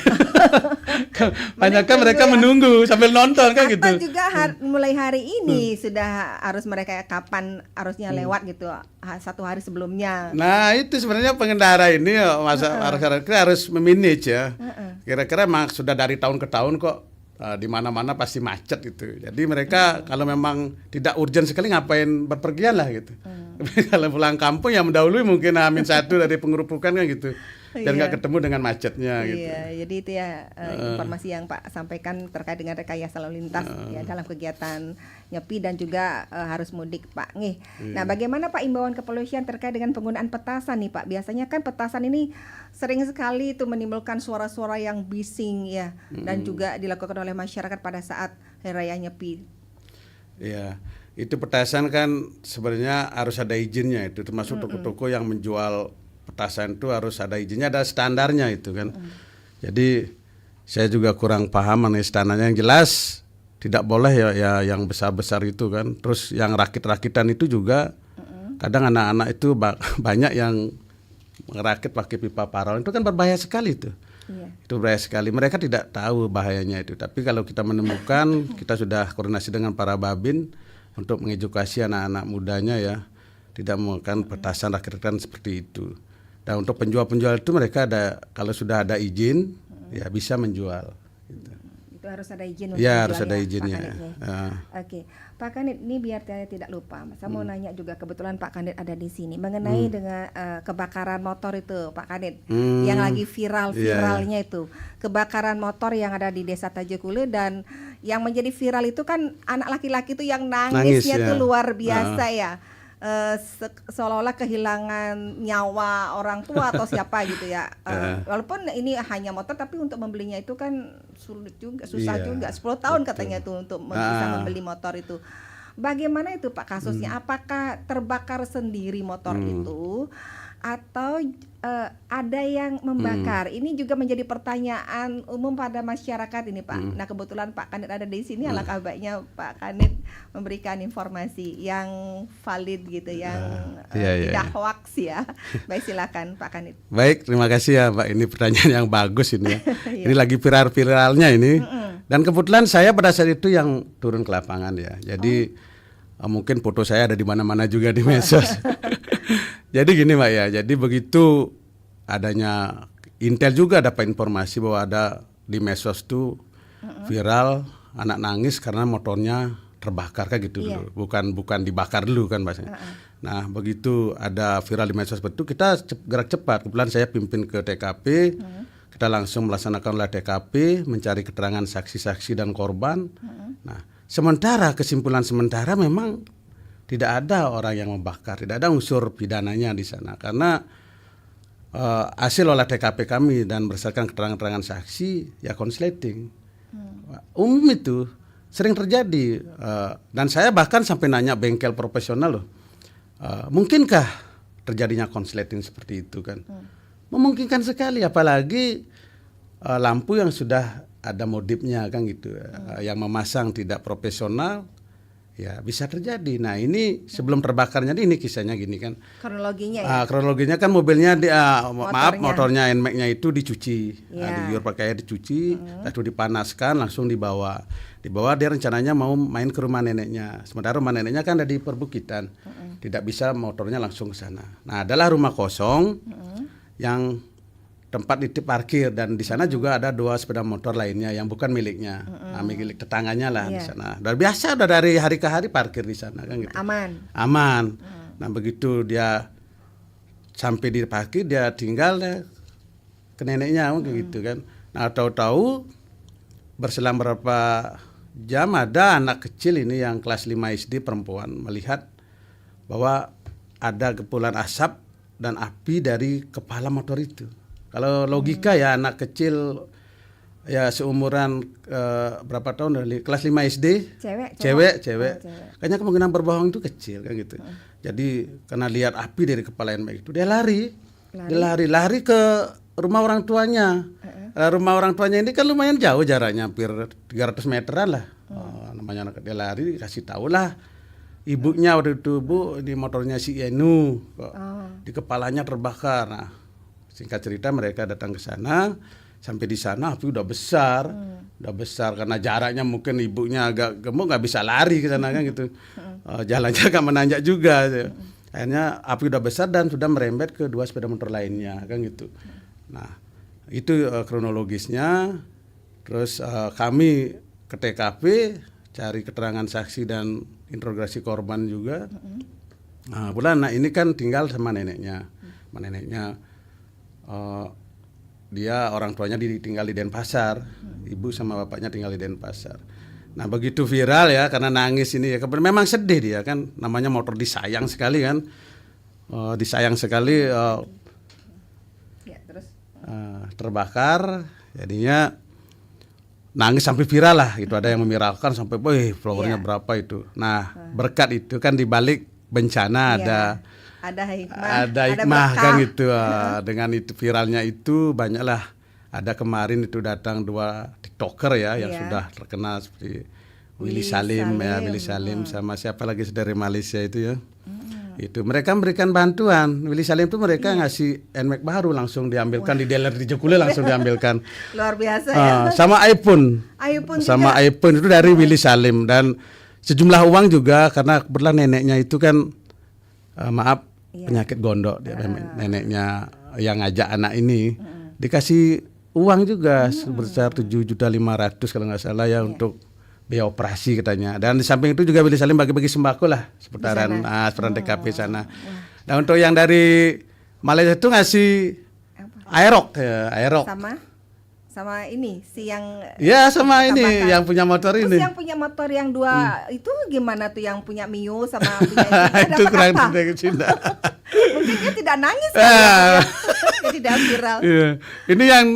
Banyak kan mereka menunggu sambil nonton kan gitu. Atau juga mulai hari ini sudah harus mereka kapan harusnya lewat gitu 1 hari sebelumnya. Nah itu sebenarnya pengendara ini harus memanage ya. Kira-kira sudah dari tahun ke tahun kok di mana-mana pasti macet gitu. Jadi mereka kalau memang tidak urgent sekali ngapain berpergian lah gitu. Kalau pulang kampung ya mendahului mungkin Amin 1 dari pengerupukan kan gitu. biar nggak ketemu dengan macetnya gitu. Iya, jadi itu ya informasi yang Pak sampaikan terkait dengan rekayasa lalu lintas ya dalam kegiatan nyepi dan juga harus mudik Pak. Nih. Nah, bagaimana Pak imbauan kepolisian terkait dengan penggunaan petasan nih Pak? Biasanya kan petasan ini sering sekali itu menimbulkan suara-suara yang bising ya dan juga dilakukan oleh masyarakat pada saat hari raya nyepi. Iya. Itu petasan kan sebenarnya harus ada izinnya, itu termasuk toko-toko yang menjual petasan itu harus ada izinnya, ada standarnya itu kan. Jadi saya juga kurang paham mengenai standarnya. Yang jelas tidak boleh ya yang besar-besar itu kan. Terus yang rakit-rakitan itu juga kadang anak-anak itu banyak yang ngerakit pakai pipa paralon, itu kan berbahaya sekali itu. Iya. Itu berbahaya sekali. Mereka tidak tahu bahayanya itu. Tapi kalau kita menemukan, kita sudah koordinasi dengan para babin untuk mengedukasi anak-anak mudanya ya, tidak menggunakan petasan rakit-rakitan seperti itu. Dan untuk penjual-penjual itu mereka ada, kalau sudah ada izin ya bisa menjual. Gitu. Itu harus ada izin. Ya harus ada izinnya. Oke, Pak Kanit, ini biar saya tidak lupa, saya mau nanya juga, kebetulan Pak Kanit ada di sini mengenai dengan kebakaran motor itu Pak Kanit, yang lagi viralnya itu kebakaran motor yang ada di Desa Tajekule, dan yang menjadi viral itu kan anak laki-laki itu yang nangisnya tuh luar biasa ya. Seolah-olah kehilangan nyawa orang tua atau siapa gitu ya. Walaupun ini hanya motor, tapi untuk membelinya itu kan sulit juga, susah juga. 10 tahun katanya tuh untuk bisa membeli motor itu. Bagaimana itu Pak kasusnya? Apakah terbakar sendiri motor itu atau ada yang membakar? Ini juga menjadi pertanyaan umum pada masyarakat ini Pak. Nah, kebetulan Pak Kanit ada di sini, alangkah baiknya Pak Kanit memberikan informasi yang valid gitu, yang tidak hoax ya. Baik, silakan Pak Kanit. Baik, terima kasih ya Pak. Ini pertanyaan yang bagus ini ya. Ini lagi viral-viralnya ini. Dan kebetulan saya pada saat itu yang turun ke lapangan ya. Jadi mungkin foto saya ada di mana-mana juga di medsos. Jadi gini Mbak ya, jadi begitu adanya Intel juga dapat informasi bahwa ada di medsos tuh viral anak nangis karena motornya terbakar kayak gitu dulu. Bukan dibakar dulu kan bahasanya. Nah, begitu ada viral di medsos itu kita gerak cepat. Kebetulan saya pimpin ke TKP. Kita langsung melaksanakan olah TKP, mencari keterangan saksi-saksi dan korban. Nah, sementara kesimpulan sementara memang tidak ada orang yang membakar, tidak ada unsur pidananya di sana, karena hasil olah TKP kami dan berdasarkan keterangan-keterangan saksi ya konsleting. Umum itu sering terjadi, dan saya bahkan sampai nanya bengkel profesional loh, mungkinkah terjadinya konsleting seperti itu kan? Memungkinkan sekali, apalagi lampu yang sudah ada modifnya kan gitu, yang memasang tidak profesional. Ya bisa terjadi. Nah ini sebelum terbakarnya ini kisahnya gini kan. Kronologinya ya. Kronologinya kan mobilnya motornya NMAX-nya itu dicuci, diguyur pakai air dicuci, lalu dipanaskan, langsung dibawa. Dia rencananya mau main ke rumah neneknya. Sementara rumah neneknya kan ada di perbukitan, tidak bisa motornya langsung ke sana. Nah adalah rumah kosong yang tempat titip parkir, dan di sana juga ada 2 sepeda motor lainnya yang bukan miliknya, milik tetangganya lah di sana. Dan biasa udah dari hari ke hari parkir di sana kan gitu. Aman. Nah begitu dia sampai di parkir, dia tinggal ke neneknya gitu kan. Nah tahu-tahu berselang berapa jam ada anak kecil ini yang kelas 5 SD perempuan melihat bahwa ada kepulan asap dan api dari kepala motor itu. Kalau logika ya anak kecil ya seumuran berapa tahun dari kelas 5 SD, cewek. Kayaknya kemungkinan berbohong itu kecil kan gitu. Jadi karena lihat api dari kepala NMAX itu dia lari ke rumah orang tuanya. Rumah orang tuanya ini kan lumayan jauh jaraknya, hampir 300 meteran lah. Namanya anak, dia lari, kasih tahu lah ibunya waktu itu, Bu, di motornya si Enu di kepalanya terbakar. Nah, singkat cerita mereka datang ke sana, sampai di sana api udah besar karena jaraknya mungkin ibunya agak gemuk nggak bisa lari ke sana kan gitu, jalannya agak menanjak juga. Akhirnya api udah besar dan sudah merembet ke 2 sepeda motor lainnya kan gitu. Nah itu kronologisnya. Terus kami ke TKP cari keterangan saksi dan interogasi korban juga. Nah ini kan tinggal sama neneknya. dia orang tuanya ditinggal di Denpasar, ibu sama bapaknya tinggal di Denpasar. Nah begitu viral ya, karena nangis ini ya, memang sedih dia kan, namanya motor disayang sekali kan, disayang sekali, Ya, terus terbakar, jadinya nangis sampai viral lah, itu ada yang memiralkan sampai, followernya Iya. berapa itu. Nah berkat itu kan dibalik bencana ada hikmah, ada hikmah berkah. kan gitu. Dengan itu viralnya itu banyaklah. Ada kemarin itu datang 2 TikToker ya yang Iya. sudah terkenal seperti Willy Willy Salim ya, Salim. Willy Salim sama siapa lagi dari Malaysia itu ya. Itu mereka memberikan bantuan. Willy Salim itu mereka ngasih NMAX baru langsung diambilkan di dealer di Jekule langsung diambilkan. Luar biasa ya. Sama iPhone. iPhone Sama juga. iPhone itu dari Willy Salim dan sejumlah uang juga karena kebetulan neneknya itu kan penyakit gondok dia, neneknya yang ngajak anak ini dikasih uang juga sebesar 7.500.000 kalau nggak salah ya untuk biaya operasi katanya. Dan di samping itu juga Willy Salim bagi-bagi sembako lah seputaran TKP sana. Dan untuk yang dari Malaysia itu ngasih Aerox ya, Aerox. Sama ini si yang Ya sama ini terbakar. yang punya motor Terus ini. yang punya motor yang 2 itu gimana tuh, yang punya Mio sama punya Itu dapat kurang apa? dari Cina. Mungkin dia tidak nangis kan ya, dia tidak viral. Iya. Ini yang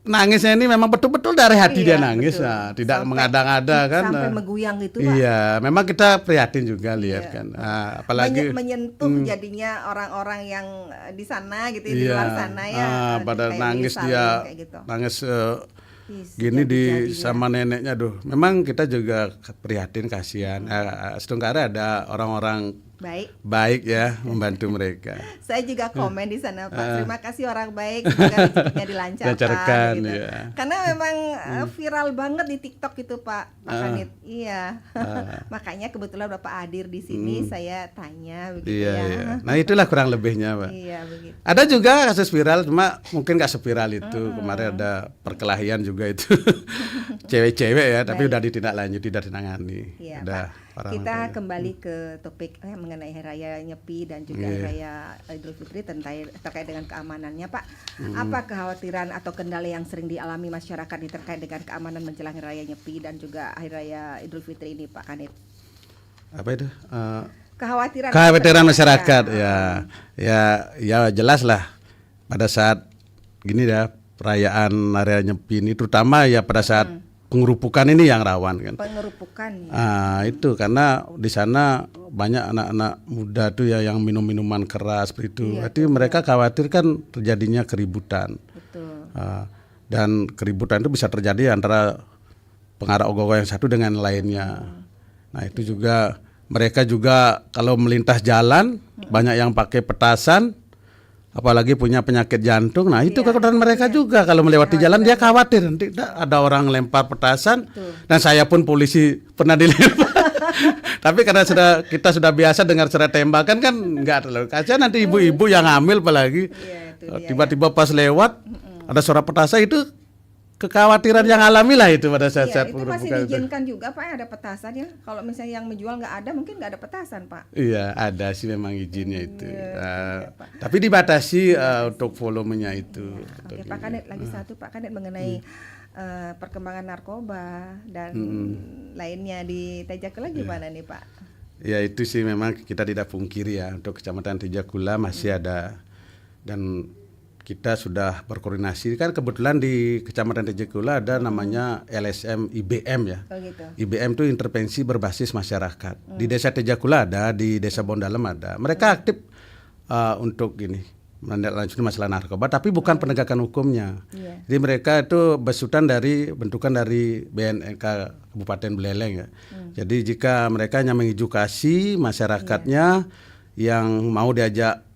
nangisnya ini memang betul-betul dari hati Iya, dia nangis, betul. tidak Sampai- mengada-ngada kan. sampai meguyang gitu, Pak. Iya, memang kita prihatin juga lihat kan. Apalagi menyentuh jadinya orang-orang yang di sana gitu, di iya, luar sana ya. pada kayak nangis Willy Salim, dia, kayak gitu. nangis Ih, gini di jadi-jadinya. sama neneknya, memang kita juga prihatin, kasihan. Setengkara ada orang-orang baik ya membantu mereka. Saya juga komen di sana, Pak. Terima kasih orang baik, semoga rezekinya dilancarkan. Dilancarkan, gitu. iya. Karena memang viral banget di TikTok itu, Pak Kanit. Iya. Makanya kebetulan Bapak hadir di sini, saya tanya begitu Iya, ya. iya. Nah itulah kurang lebihnya, Pak. Iya, begitu. Ada juga kasus viral, cuma mungkin nggak seviral itu. Kemarin ada perkelahian juga itu, cewek-cewek ya, tapi udah ditindaklanjuti, udah ditangani. Iya, Udah Pak. orang Kita tua. kembali ke topik mengenai Hari Raya Nyepi dan juga Hari Raya Idul Fitri terkait dengan keamanannya, Pak. Apa kekhawatiran atau kendala yang sering dialami masyarakat terkait dengan keamanan menjelang Hari Raya Nyepi dan juga Hari Raya Idul Fitri ini, Pak Kanit? Apa itu? Kekhawatiran Masyarakat ya jelas lah pada saat gini ya, perayaan Hari Raya Nyepi ini terutama ya pada saat pengerupukan ini yang rawan kan. Pengerupukan ya. Itu karena di sana banyak anak-anak muda tuh ya yang minum minuman keras seperti itu. Berarti mereka khawatir kan terjadinya keributan. Betul. Dan keributan itu bisa terjadi antara pengarah ogoh-ogoh yang satu dengan lainnya. Nah itu juga mereka juga kalau melintas jalan banyak yang pakai petasan, apalagi punya penyakit jantung. Nah itu kekhawatiran mereka juga kalau melewati jalan dia khawatir nanti ada orang lempar petasan. Dan saya pun polisi pernah dilempar. Tapi karena kita sudah biasa dengar suara tembakan kan nggak terlalu kasihan, nanti ibu-ibu yang hamil apalagi tiba-tiba pas lewat ada suara petasan, itu kekhawatiran yang alami lah itu pada saat-saat itu masih pengerupukan itu. diizinkan juga, Pak, ada petasan ya. Kalau misalnya yang menjual nggak ada, mungkin nggak ada petasan, Pak. Iya, ada sih memang izinnya itu. Tapi dibatasi untuk volumenya itu. Oke, Pak Kanit, lagi satu Pak Kanit mengenai perkembangan narkoba dan lainnya di Tejakula gimana nih, Pak? Ya itu sih memang kita tidak pungkiri ya, untuk Kecamatan Tejakula masih ada, dan kita sudah berkoordinasi kan, kebetulan di Kecamatan Tejakula ada namanya LSM IBM ya. Oh gitu. IBM itu intervensi berbasis masyarakat. Di Desa Tejakula ada, di Desa Bondalem ada. Mereka aktif untuk gini, menindaklanjuti masalah narkoba, tapi bukan penegakan hukumnya. Jadi mereka itu bentukan dari BNNK Kabupaten Buleleng ya. Jadi jika mereka hanya mengedukasi masyarakatnya yang mau diajak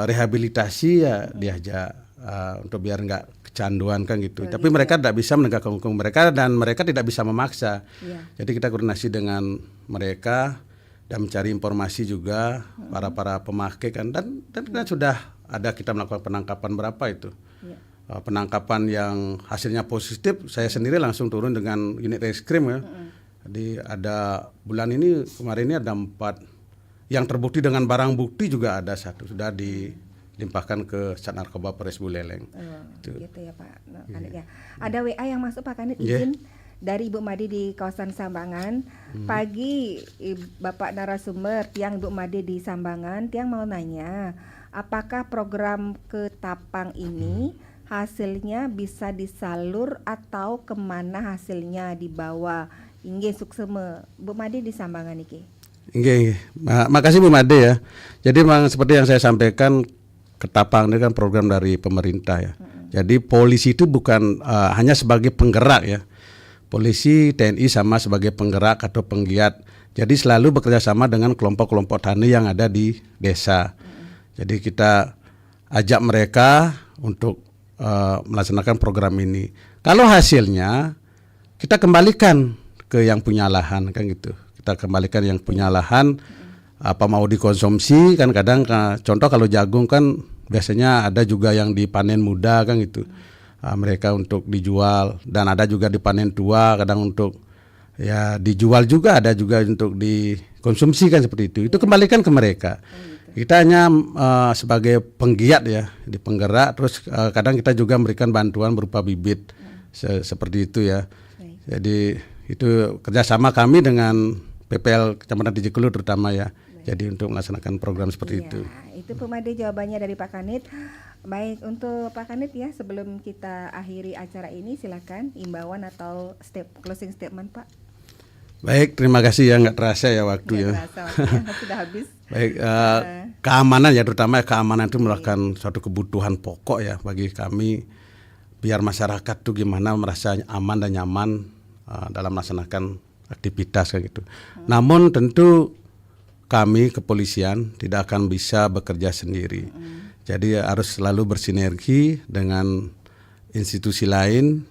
rehabilitasi ya diajak untuk biar nggak kecanduan kan gitu. Tapi mereka tidak bisa menegakkan hukum mereka dan mereka tidak bisa memaksa. Jadi kita koordinasi dengan mereka dan mencari informasi juga para pemakai kan, dan kita sudah ada, kita melakukan penangkapan berapa itu. Penangkapan yang hasilnya positif, saya sendiri langsung turun dengan unit reskrim ya. Jadi ada bulan ini, kemarin ini ada 4 yang terbukti dengan barang bukti, juga ada 1 sudah limpahkan ke Sat Narkoba Polres Buleleng. Gitu ya Pak Kanit ya. Ada WA yang masuk Pak Kanit, izin dari Ibu Made di kawasan Sambangan. Pagi Bapak narasumber, tiang Ibu Made di Sambangan, tiang mau nanya, apakah program Ketapang ini hasilnya bisa disalur atau kemana hasilnya dibawa? Inggih sukseme Bu Made di Sambangan iki. Inggih, makasih Bu Made ya. Jadi memang seperti yang saya sampaikan, Ketapang ini kan program dari pemerintah ya. Jadi polisi itu bukan hanya sebagai penggerak ya. Polisi TNI sama sebagai penggerak atau penggiat. Jadi selalu bekerja sama dengan kelompok-kelompok tani yang ada di desa. Jadi kita ajak mereka untuk melaksanakan program ini. Kalau hasilnya kita kembalikan ke yang punya lahan kan gitu. Kita kembalikan yang punya lahan, apa mau dikonsumsi kan, kadang contoh kalau jagung kan biasanya ada juga yang dipanen muda kan gitu. Mereka untuk dijual, dan ada juga dipanen tua, kadang untuk ya dijual juga, ada juga untuk dikonsumsi kan, seperti itu. Itu kembalikan ke mereka. Kita hanya sebagai penggiat ya, di penggerak, terus kadang kita juga memberikan bantuan berupa bibit seperti itu ya. Jadi itu kerjasama kami dengan PPL Kecamatan Tijikulu terutama ya. Jadi untuk melaksanakan program seperti itu. Itu Bu Made jawabannya dari Pak Kanit. Baik, untuk Pak Kanit ya, sebelum kita akhiri acara ini silakan imbauan atau closing statement Pak. Baik, terima kasih ya, nggak terasa ya waktu ya. Sudah habis. Baik, keamanan ya, terutama keamanan itu merupakan suatu kebutuhan pokok ya bagi kami, biar masyarakat tuh gimana merasa aman dan nyaman dalam melaksanakan aktivitas kayak gitu. Namun tentu kami kepolisian tidak akan bisa bekerja sendiri. Jadi harus selalu bersinergi dengan institusi lain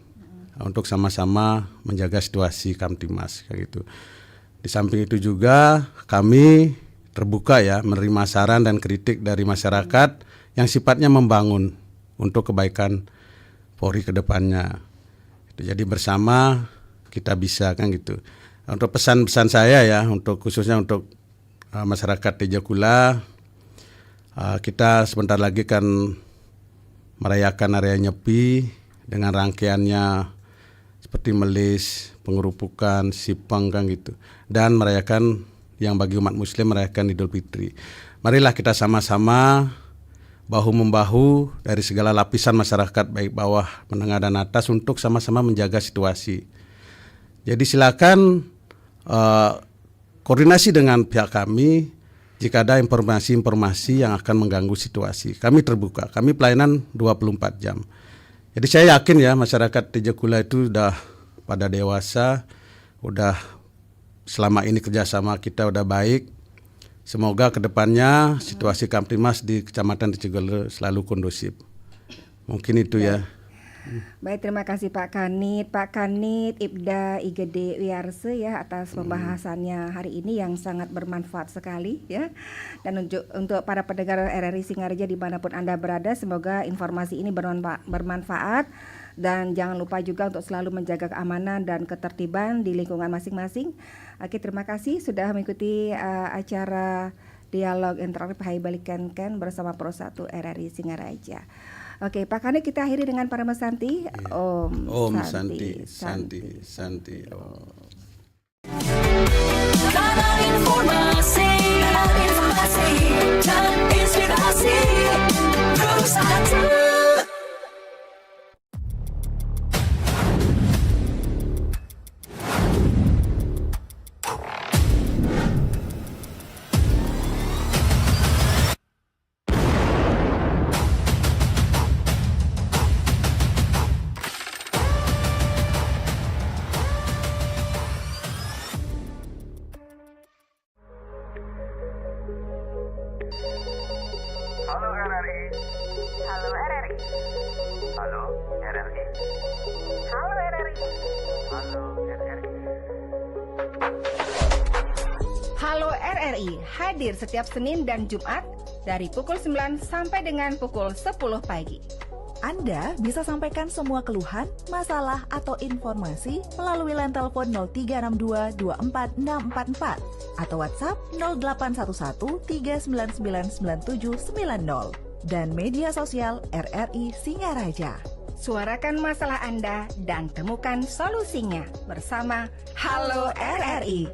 untuk sama-sama menjaga situasi Kamtimas kayak gitu. Di samping itu juga kami terbuka ya menerima saran dan kritik dari masyarakat yang sifatnya membangun untuk kebaikan Polri ke depannya. Jadi bersama kita bisa kan gitu. Untuk pesan-pesan saya ya, untuk khususnya untuk masyarakat Tijikula, kita sebentar lagi kan merayakan Hari Nyepi dengan rangkaiannya seperti melis, pengerupukan, sipang kan gitu, dan merayakan yang bagi umat Muslim merayakan Idul Fitri. Marilah kita sama-sama bahu-membahu dari segala lapisan masyarakat baik bawah, menengah dan atas untuk sama-sama menjaga situasi. Jadi silakan koordinasi dengan pihak kami jika ada informasi-informasi yang akan mengganggu situasi. Kami terbuka, kami pelayanan 24 jam. Jadi saya yakin ya masyarakat Tijikula itu sudah pada dewasa, udah selama ini kerjasama kita udah baik. Semoga kedepannya situasi Kamtimas di Kecamatan Tijikula selalu kondusif. Mungkin itu ya. Baik, terima kasih Pak Kanit Ibda IGD Wiarse ya atas pembahasannya hari ini yang sangat bermanfaat sekali ya. Dan untuk para pendengar RRI Singareja dimanapun Anda berada, semoga informasi ini bermanfaat. Dan jangan lupa juga untuk selalu menjaga keamanan dan ketertiban di lingkungan masing-masing. Oke, terima kasih sudah mengikuti acara Dialog Interaktif Hai Balikan bersama Pro 1 RRI Singareja. Oke, Pak Kanit, kita akhiri dengan Parama Santi. Om Santi. Karena informasi dan inspirasi Pro 1. Halo RRI. Halo RRI. Halo RRI. Halo RRI. Halo RRI. Halo RRI hadir setiap Senin dan Jumat dari pukul 9 sampai dengan pukul 10 pagi. Anda bisa sampaikan semua keluhan, masalah, atau informasi melalui line telepon 0362 24644 atau WhatsApp 0811 3999790. dan media sosial RRI Singaraja. Suarakan masalah Anda dan temukan solusinya bersama Halo RRI.